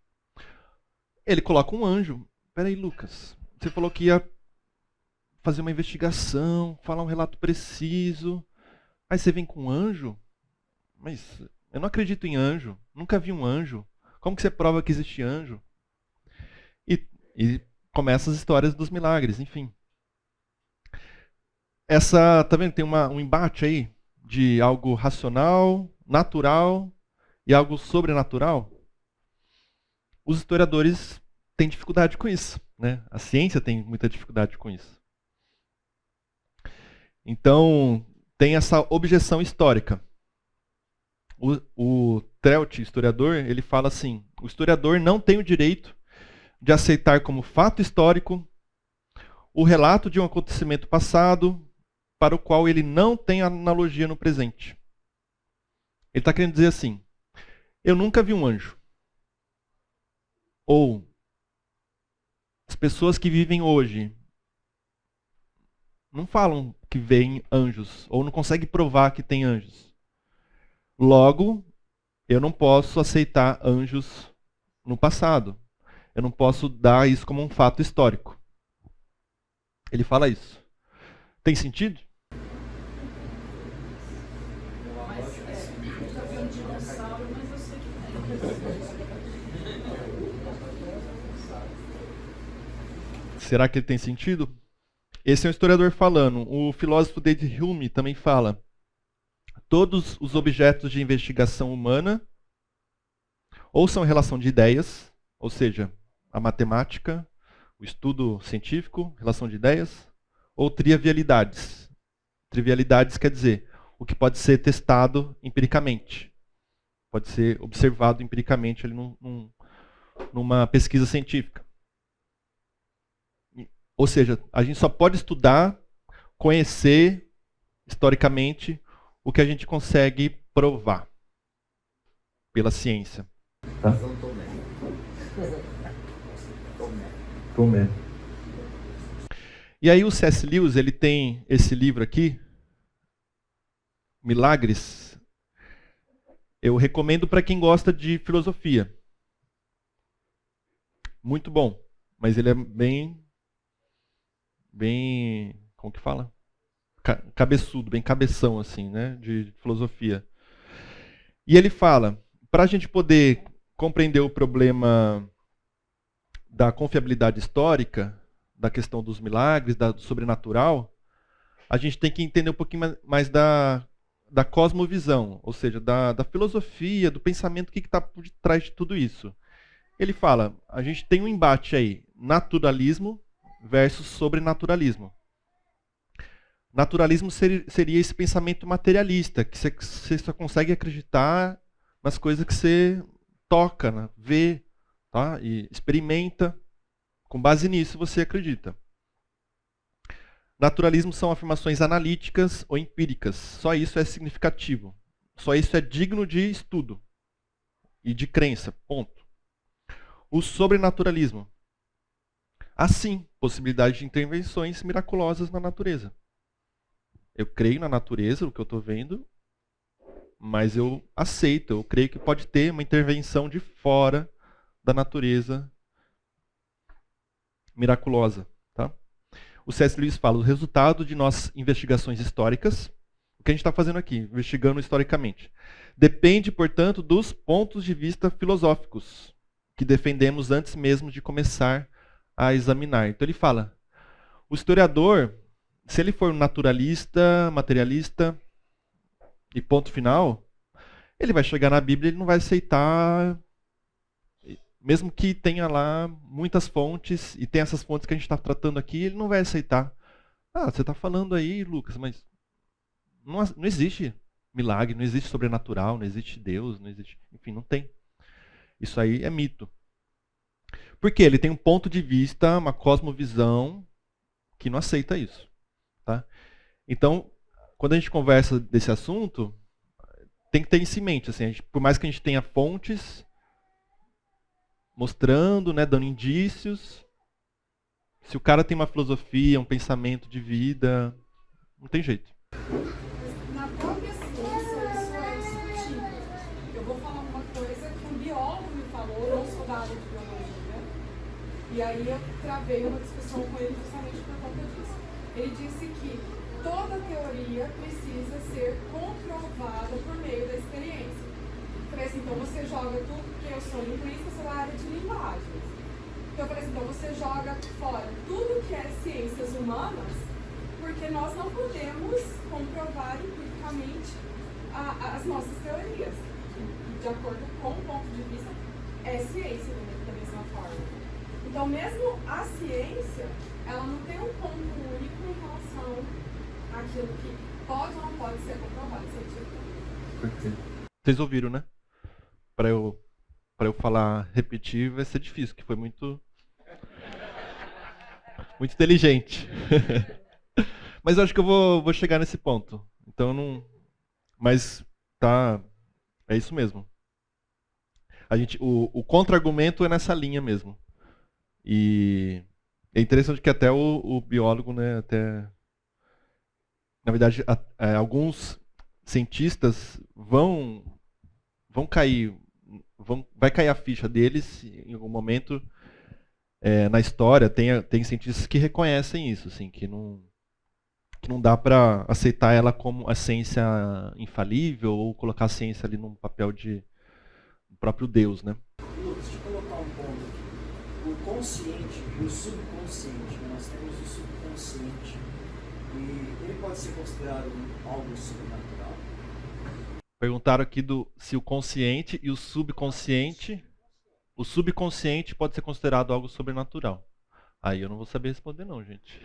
Ele coloca um anjo. Peraí, Lucas, você falou que ia fazer uma investigação, falar um relato preciso. Aí você vem com um anjo? Mas eu não acredito em anjo. Nunca vi um anjo. Como que você prova que existe anjo? E começa as histórias dos milagres, enfim. Tá vendo? Tem um embate aí de algo racional, natural e algo sobrenatural. Os historiadores têm dificuldade com isso, né? A ciência tem muita dificuldade com isso. Então, tem essa objeção histórica. O Trelt, historiador, ele fala assim: o historiador não tem o direito de aceitar como fato histórico o relato de um acontecimento passado para o qual ele não tem analogia no presente. Ele está querendo dizer assim: eu nunca vi um anjo. Ou as pessoas que vivem hoje não falam que veem anjos, ou não conseguem provar que tem anjos. Logo, eu não posso aceitar anjos no passado. Eu não posso dar isso como um fato histórico. Ele fala isso. Tem sentido? Será que ele tem sentido? Esse é um historiador falando. O filósofo David Hume também fala: todos os objetos de investigação humana ou são relação de ideias, ou seja, a matemática, o estudo científico, relação de ideias, ou trivialidades. Trivialidades quer dizer o que pode ser testado empiricamente. Pode ser observado empiricamente ali numa pesquisa científica. Ou seja, a gente só pode estudar, conhecer historicamente o que a gente consegue provar pela ciência. Tá? Tomé. E aí o C.S. Lewis, ele tem esse livro aqui, Milagres. Eu recomendo para quem gosta de filosofia. Muito bom, mas ele é bem, como que fala? Cabeçudo, bem cabeção assim, né, de filosofia. E ele fala, para a gente poder compreender o problema da confiabilidade histórica, da questão dos milagres, do sobrenatural, a gente tem que entender um pouquinho mais da cosmovisão, ou seja, da filosofia, do pensamento, o que está por trás de tudo isso. Ele fala, a gente tem um embate aí, naturalismo versus sobrenaturalismo. Naturalismo seria esse pensamento materialista, que você só consegue acreditar nas coisas que você toca, né, vê, tá? E experimenta. Com base nisso, você acredita. Naturalismo são afirmações analíticas ou empíricas. Só isso é significativo. Só isso é digno de estudo e de crença. Ponto. O sobrenaturalismo. Assim, possibilidade de intervenções miraculosas na natureza. Eu creio na natureza, o que eu estou vendo, mas eu aceito, eu creio que pode ter uma intervenção de fora da natureza miraculosa. Tá? O C.S. Lewis fala, o resultado de nossas investigações históricas, o que a gente está fazendo aqui, investigando historicamente, depende, portanto, dos pontos de vista filosóficos que defendemos antes mesmo de começar a examinar. Então ele fala, o historiador, se ele for naturalista, materialista e ponto final, ele vai chegar na Bíblia e ele não vai aceitar, mesmo que tenha lá muitas fontes, e tem essas fontes que a gente está tratando aqui, ele não vai aceitar. Ah, você está falando aí, Lucas, mas não existe milagre, não existe sobrenatural, não existe Deus, não existe... Enfim, não tem. Isso aí é mito. Porque ele tem um ponto de vista, uma cosmovisão que não aceita isso. Tá? Então, quando a gente conversa desse assunto, tem que ter isso em mente. Assim, por mais que a gente tenha fontes mostrando, né, dando indícios, se o cara tem uma filosofia, um pensamento de vida, não tem jeito. Na própria ciência, isso é discutível. Eu vou falar uma coisa que um biólogo me falou, eu não sou da área de biologia, e aí eu travei uma discussão com ele justamente por conta disso. Ele disse que toda teoria precisa ser comprovada por meio da experiência. Eu falei assim, então você joga tudo, porque eu sou linguista, sou da área de linguagens. Então eu falei assim, então você joga fora tudo que é ciências humanas, porque nós não podemos comprovar empiricamente as nossas teorias. E de acordo com o ponto de vista, é ciência da mesma forma. Então mesmo a ciência, ela não tem um ponto único em relação àquilo que pode ou não pode ser comprovado cientificamente. Vocês ouviram, né? Para eu falar repetir vai ser difícil, que foi muito inteligente. Mas eu acho que eu vou chegar nesse ponto. Então não. Mas tá. É isso mesmo. O contra-argumento é nessa linha mesmo. E é interessante que até o biólogo, né, até. Na verdade, alguns cientistas vão cair. Vai cair a ficha deles em algum momento na história. Tem cientistas que reconhecem isso, assim, que não dá para aceitar ela como a ciência infalível ou colocar a ciência ali num papel de próprio Deus, né? Lucas, deixa eu colocar um ponto aqui. O consciente e o subconsciente, né? Nós temos o subconsciente e ele pode ser considerado algo sobrenatural? Perguntaram aqui se o consciente e o subconsciente pode ser considerado algo sobrenatural. Aí eu não vou saber responder não, gente.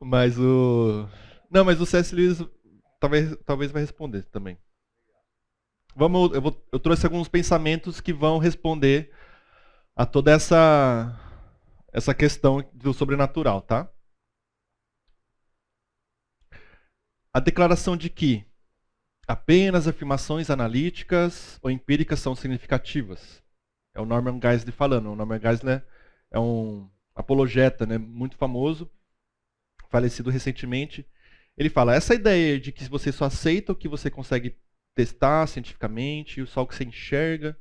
Mas o C.S. Lewis talvez vai responder também. Eu trouxe alguns pensamentos que vão responder a toda essa questão do sobrenatural, tá? A declaração de que apenas afirmações analíticas ou empíricas são significativas. É o Norman Geisler falando. O Norman Geisler é um apologeta, né, muito famoso, falecido recentemente. Ele fala, essa ideia de que você só aceita o que você consegue testar cientificamente, só o que você enxerga,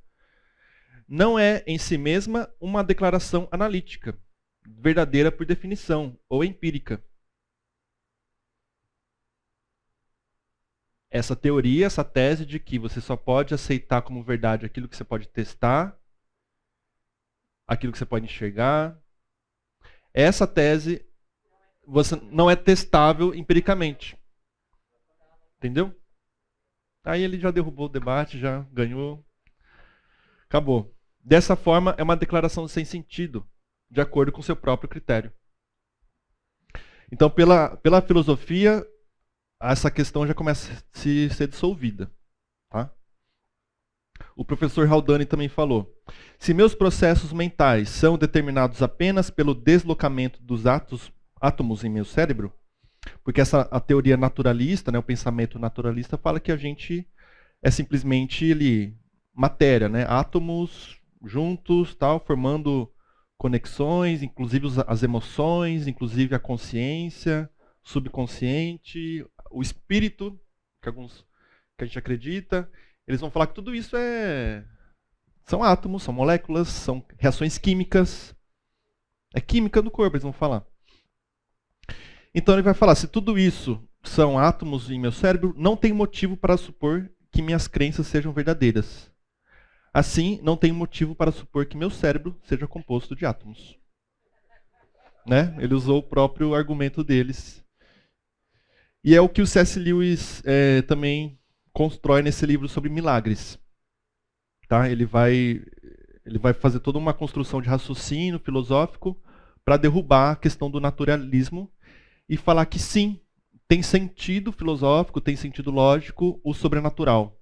não é em si mesma uma declaração analítica, verdadeira por definição, ou empírica. Essa teoria, essa tese de que você só pode aceitar como verdade aquilo que você pode testar, aquilo que você pode enxergar, essa tese você não é testável empiricamente. Entendeu? Aí ele já derrubou o debate, já ganhou. Acabou. Dessa forma, é uma declaração sem sentido, de acordo com o seu próprio critério. Então, pela filosofia, essa questão já começa a ser dissolvida. Tá? O professor Haldane também falou, se meus processos mentais são determinados apenas pelo deslocamento dos átomos em meu cérebro, porque a teoria naturalista, né, o pensamento naturalista, fala que a gente é simplesmente matéria, né, átomos juntos, tal, formando conexões, inclusive as emoções, inclusive a consciência, subconsciente, o espírito, que a gente acredita. Eles vão falar que tudo isso são átomos, são moléculas, são reações químicas. É química do corpo, eles vão falar. Então ele vai falar, se tudo isso são átomos em meu cérebro, não tem motivo para supor que minhas crenças sejam verdadeiras. Assim, não tem motivo para supor que meu cérebro seja composto de átomos. Né? Ele usou o próprio argumento deles. E é o que o C.S. Lewis também constrói nesse livro sobre milagres. Tá? Ele vai fazer toda uma construção de raciocínio filosófico para derrubar a questão do naturalismo e falar que sim, tem sentido filosófico, tem sentido lógico o sobrenatural.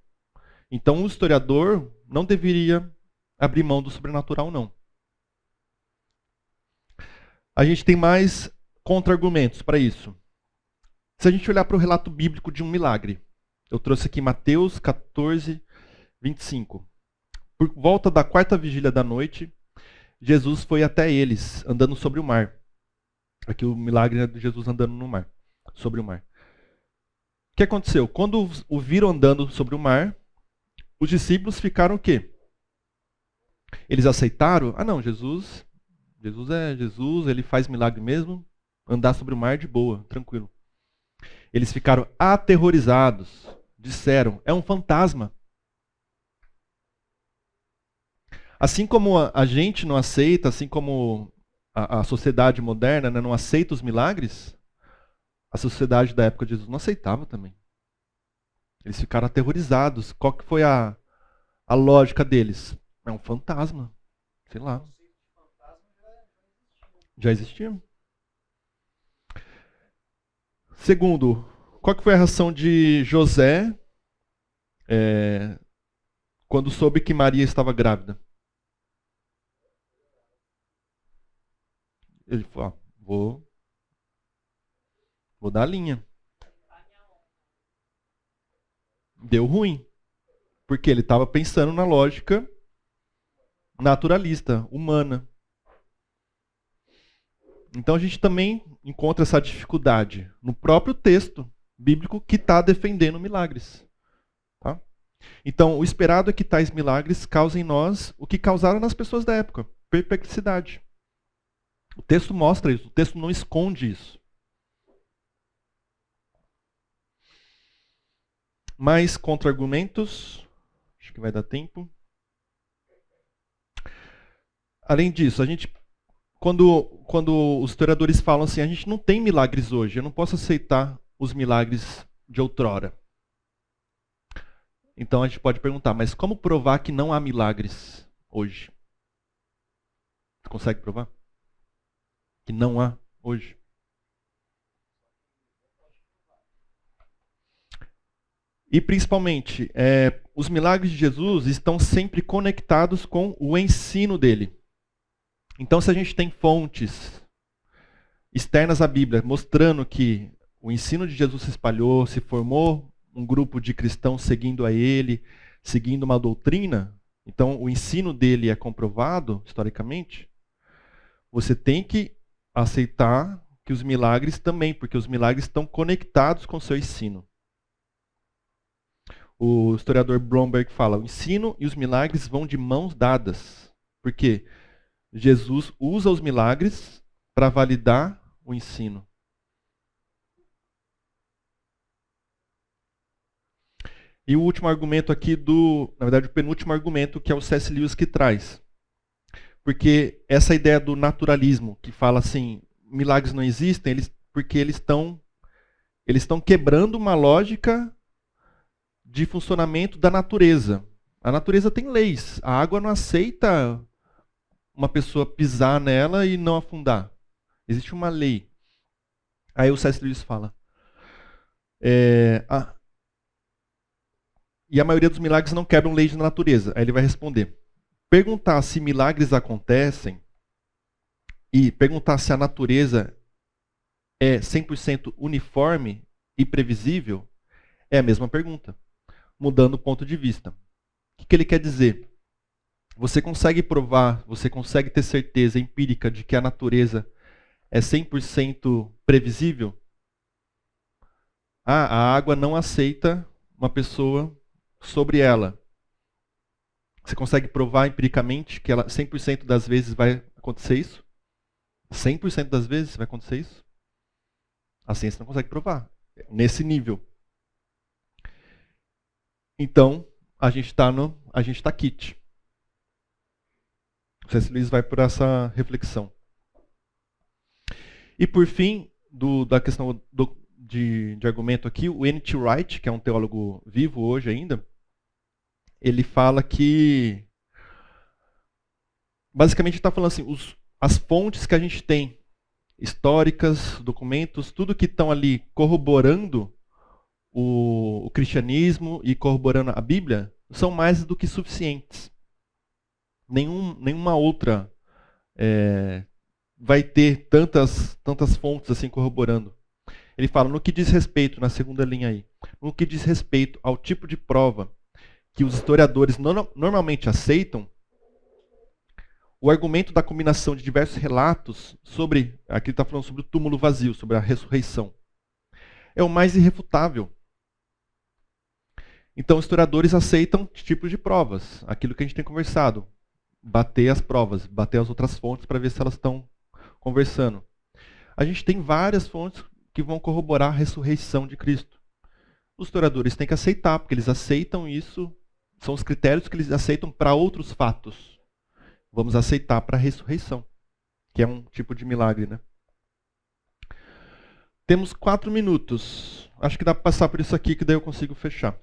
Então o historiador não deveria abrir mão do sobrenatural, não. A gente tem mais contra-argumentos para isso. Se a gente olhar para o relato bíblico de um milagre, eu trouxe aqui Mateus 14, 25. Por volta da 4ª vigília da noite, Jesus foi até eles, andando sobre o mar. Aqui o milagre é de Jesus andando no mar, sobre o mar. O que aconteceu? Quando o viram andando sobre o mar, os discípulos ficaram o quê? Eles aceitaram? Ah não, Jesus é Jesus, ele faz milagre mesmo, andar sobre o mar de boa, tranquilo. Eles ficaram aterrorizados, disseram, é um fantasma. Assim como a gente não aceita, assim como a sociedade moderna, né, não aceita os milagres, a sociedade da época de Jesus não aceitava também. Eles ficaram aterrorizados. Qual que foi a lógica deles? É um fantasma. Sei lá. Já existia. Segundo, qual que foi a reação de José quando soube que Maria estava grávida? Ele falou, vou dar a linha. Deu ruim. Porque ele estava pensando na lógica naturalista, humana. Então a gente também encontra essa dificuldade no próprio texto bíblico que está defendendo milagres. Tá? Então o esperado é que tais milagres causem em nós o que causaram nas pessoas da época, perplexidade. O texto mostra isso, o texto não esconde isso. Mais contra-argumentos, acho que vai dar tempo. Além disso, a gente, quando os historiadores falam assim, a gente não tem milagres hoje, eu não posso aceitar os milagres de outrora. Então a gente pode perguntar, mas como provar que não há milagres hoje? Você consegue provar? Que não há hoje? E principalmente, os milagres de Jesus estão sempre conectados com o ensino dele. Então, se a gente tem fontes externas à Bíblia mostrando que o ensino de Jesus se espalhou, se formou um grupo de cristãos seguindo a ele, seguindo uma doutrina, então o ensino dele é comprovado historicamente, você tem que aceitar que os milagres também, porque os milagres estão conectados com o seu ensino. O historiador Blomberg fala, o ensino e os milagres vão de mãos dadas. Por quê? Jesus usa os milagres para validar o ensino. E o último argumento aqui na verdade o penúltimo argumento, que é o C.S. Lewis que traz. Porque essa ideia do naturalismo, que fala assim, milagres não existem, porque eles estão quebrando uma lógica de funcionamento da natureza. A natureza tem leis. A água não aceita uma pessoa pisar nela e não afundar. Existe uma lei. Aí o C.S. Lewis fala. E a maioria dos milagres não quebram leis da natureza. Aí ele vai responder. Perguntar se milagres acontecem e perguntar se a natureza é 100% uniforme e previsível é a mesma pergunta, mudando o ponto de vista. O que ele quer dizer? Você consegue provar, você consegue ter certeza empírica de que a natureza é 100% previsível? A água não aceita uma pessoa sobre ela. Você consegue provar empiricamente que ela 100% das vezes vai acontecer isso? 100% das vezes vai acontecer isso? A ciência não consegue provar. Nesse nível. Então, a gente está kit. O C.S. Lewis vai por essa reflexão. E por fim, da questão de argumento aqui, o N.T. Wright, que é um teólogo vivo hoje ainda, ele fala que, basicamente está falando assim, as fontes que a gente tem, históricas, documentos, tudo que estão ali corroborando o cristianismo e corroborando a Bíblia, são mais do que suficientes. Nenhuma outra vai ter tantas fontes assim corroborando. Ele fala, no que diz respeito, na segunda linha aí, no que diz respeito ao tipo de prova que os historiadores normalmente aceitam, o argumento da combinação de diversos relatos sobre, aqui ele está falando sobre o túmulo vazio, sobre a ressurreição, é o mais irrefutável. Então, os historiadores aceitam tipos de provas, aquilo que a gente tem conversado, bater as provas, bater as outras fontes para ver se elas estão conversando. A gente tem várias fontes que vão corroborar a ressurreição de Cristo. Os historiadores têm que aceitar, porque eles aceitam isso, são os critérios que eles aceitam para outros fatos. Vamos aceitar para a ressurreição, que é um tipo de milagre, né? Temos 4 minutos. Acho que dá para passar por isso aqui, que daí eu consigo fechar.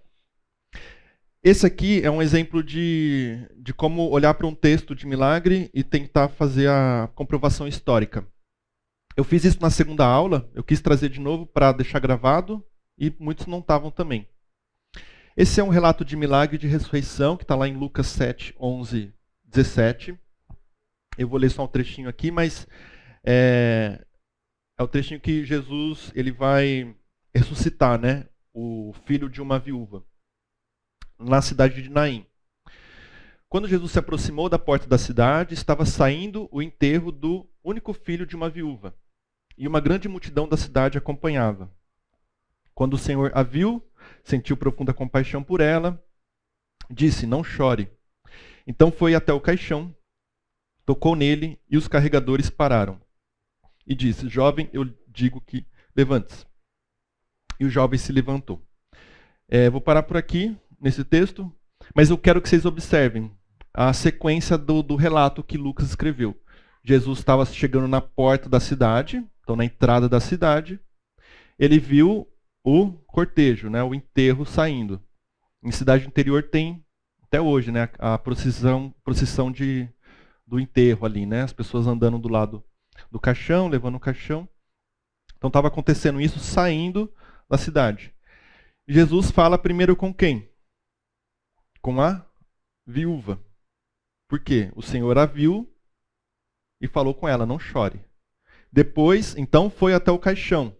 Esse aqui é um exemplo de como olhar para um texto de milagre e tentar fazer a comprovação histórica. Eu fiz isso na segunda aula, eu quis trazer de novo para deixar gravado, e muitos não estavam também. Esse é um relato de milagre de ressurreição, que está lá em Lucas 7, 11, 17. Eu vou ler só um trechinho aqui, mas é o trechinho que Jesus ele vai ressuscitar, né, o filho de uma viúva, na cidade de Naim. Quando Jesus se aproximou da porta da cidade, estava saindo o enterro do único filho de uma viúva, e uma grande multidão da cidade acompanhava. Quando o Senhor a viu, sentiu profunda compaixão por ela, disse, não chore. Então foi até o caixão, tocou nele e os carregadores pararam. E disse, jovem, eu digo que levante-se. E o jovem se levantou. Vou parar por aqui, nesse texto, mas eu quero que vocês observem a sequência do relato que Lucas escreveu. Jesus estava chegando na porta da cidade, então na entrada da cidade, ele viu o cortejo, né, o enterro saindo. Em cidade interior tem, até hoje, né, a procissão do enterro ali, né, as pessoas andando do lado do caixão, levando o caixão. Então estava acontecendo isso saindo da cidade. Jesus fala primeiro com quem? Com a viúva. Por quê? O Senhor a viu e falou com ela, não chore. Depois, então, foi até o caixão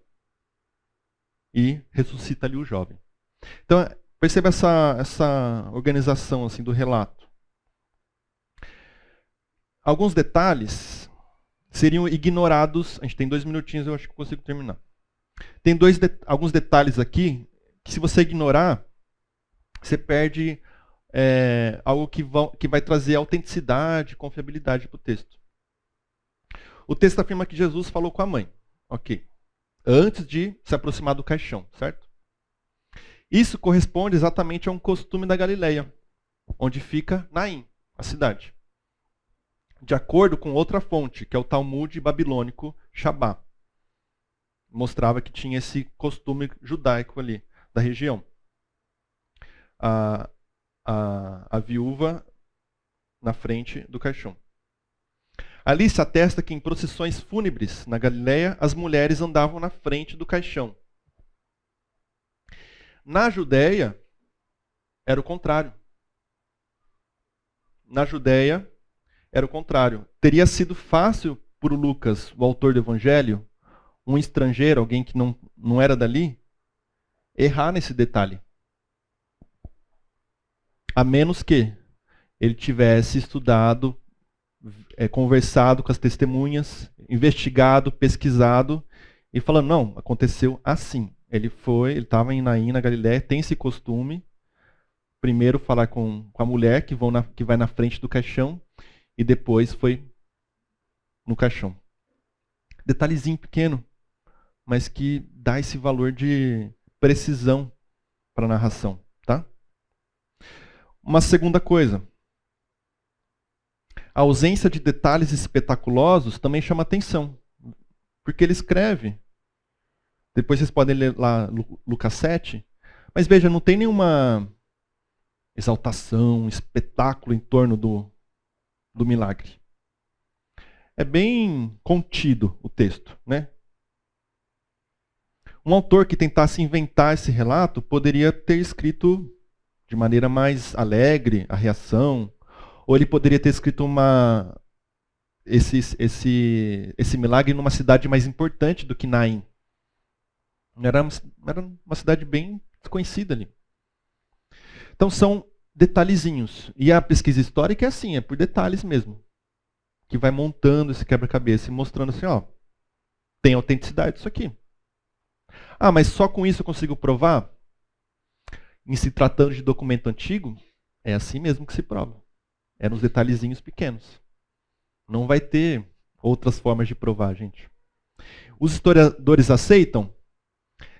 e ressuscita ali o jovem. Então, perceba essa organização assim, do relato. Alguns detalhes seriam ignorados. A gente tem 2 minutinhos, eu acho que consigo terminar. Tem alguns detalhes aqui que, se você ignorar, você perde algo que vai trazer autenticidade, confiabilidade para o texto. O texto afirma que Jesus falou com a mãe. Ok. Antes de se aproximar do caixão, certo? Isso corresponde exatamente a um costume da Galileia, onde fica Naim, a cidade. De acordo com outra fonte, que é o Talmud babilônico Shabá. Mostrava que tinha esse costume judaico ali, da região. A viúva na frente do caixão. Ali se atesta que em procissões fúnebres na Galileia, as mulheres andavam na frente do caixão. Na Judéia, era o contrário. Na Judéia, era o contrário. Teria sido fácil para o Lucas, o autor do Evangelho, um estrangeiro, alguém que não era dali, errar nesse detalhe. A menos que ele tivesse estudado, conversado com as testemunhas, investigado, pesquisado, e falando, não, aconteceu assim. Ele estava em Naim, na Galileia, tem esse costume, primeiro falar com a mulher que vai na frente do caixão, e depois foi no caixão. Detalhezinho pequeno, mas que dá esse valor de precisão para a narração. Tá? Uma segunda coisa. A ausência de detalhes espetaculosos também chama atenção. Porque ele escreve. Depois vocês podem ler lá Lucas 7. Mas veja, não tem nenhuma exaltação, espetáculo em torno do milagre. É bem contido o texto, né? Um autor que tentasse inventar esse relato poderia ter escrito de maneira mais alegre a reação, ou ele poderia ter escrito esse milagre numa cidade mais importante do que Naim. Era uma cidade bem desconhecida ali. Então são detalhezinhos. E a pesquisa histórica é assim, é por detalhes mesmo. Que vai montando esse quebra-cabeça e mostrando assim, ó, tem autenticidade isso aqui. Ah, mas só com isso eu consigo provar? Em se tratando de documento antigo, é assim mesmo que se prova. É nos detalhezinhos pequenos. Não vai ter outras formas de provar, gente. Os historiadores aceitam?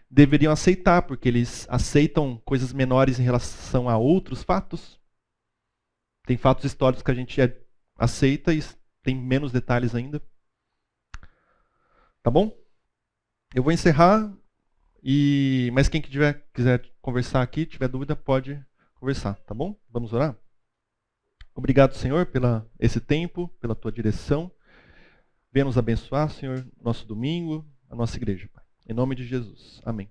Deveriam aceitar, porque eles aceitam coisas menores em relação a outros fatos. Tem fatos históricos que a gente aceita e tem menos detalhes ainda. Tá bom? Eu vou encerrar, mas quem quiser conversar aqui, tiver dúvida, pode conversar, tá bom? Vamos orar? Obrigado, Senhor, pelo esse tempo, pela tua direção. Venha nos abençoar, Senhor, nosso domingo, a nossa igreja, Pai. Em nome de Jesus. Amém.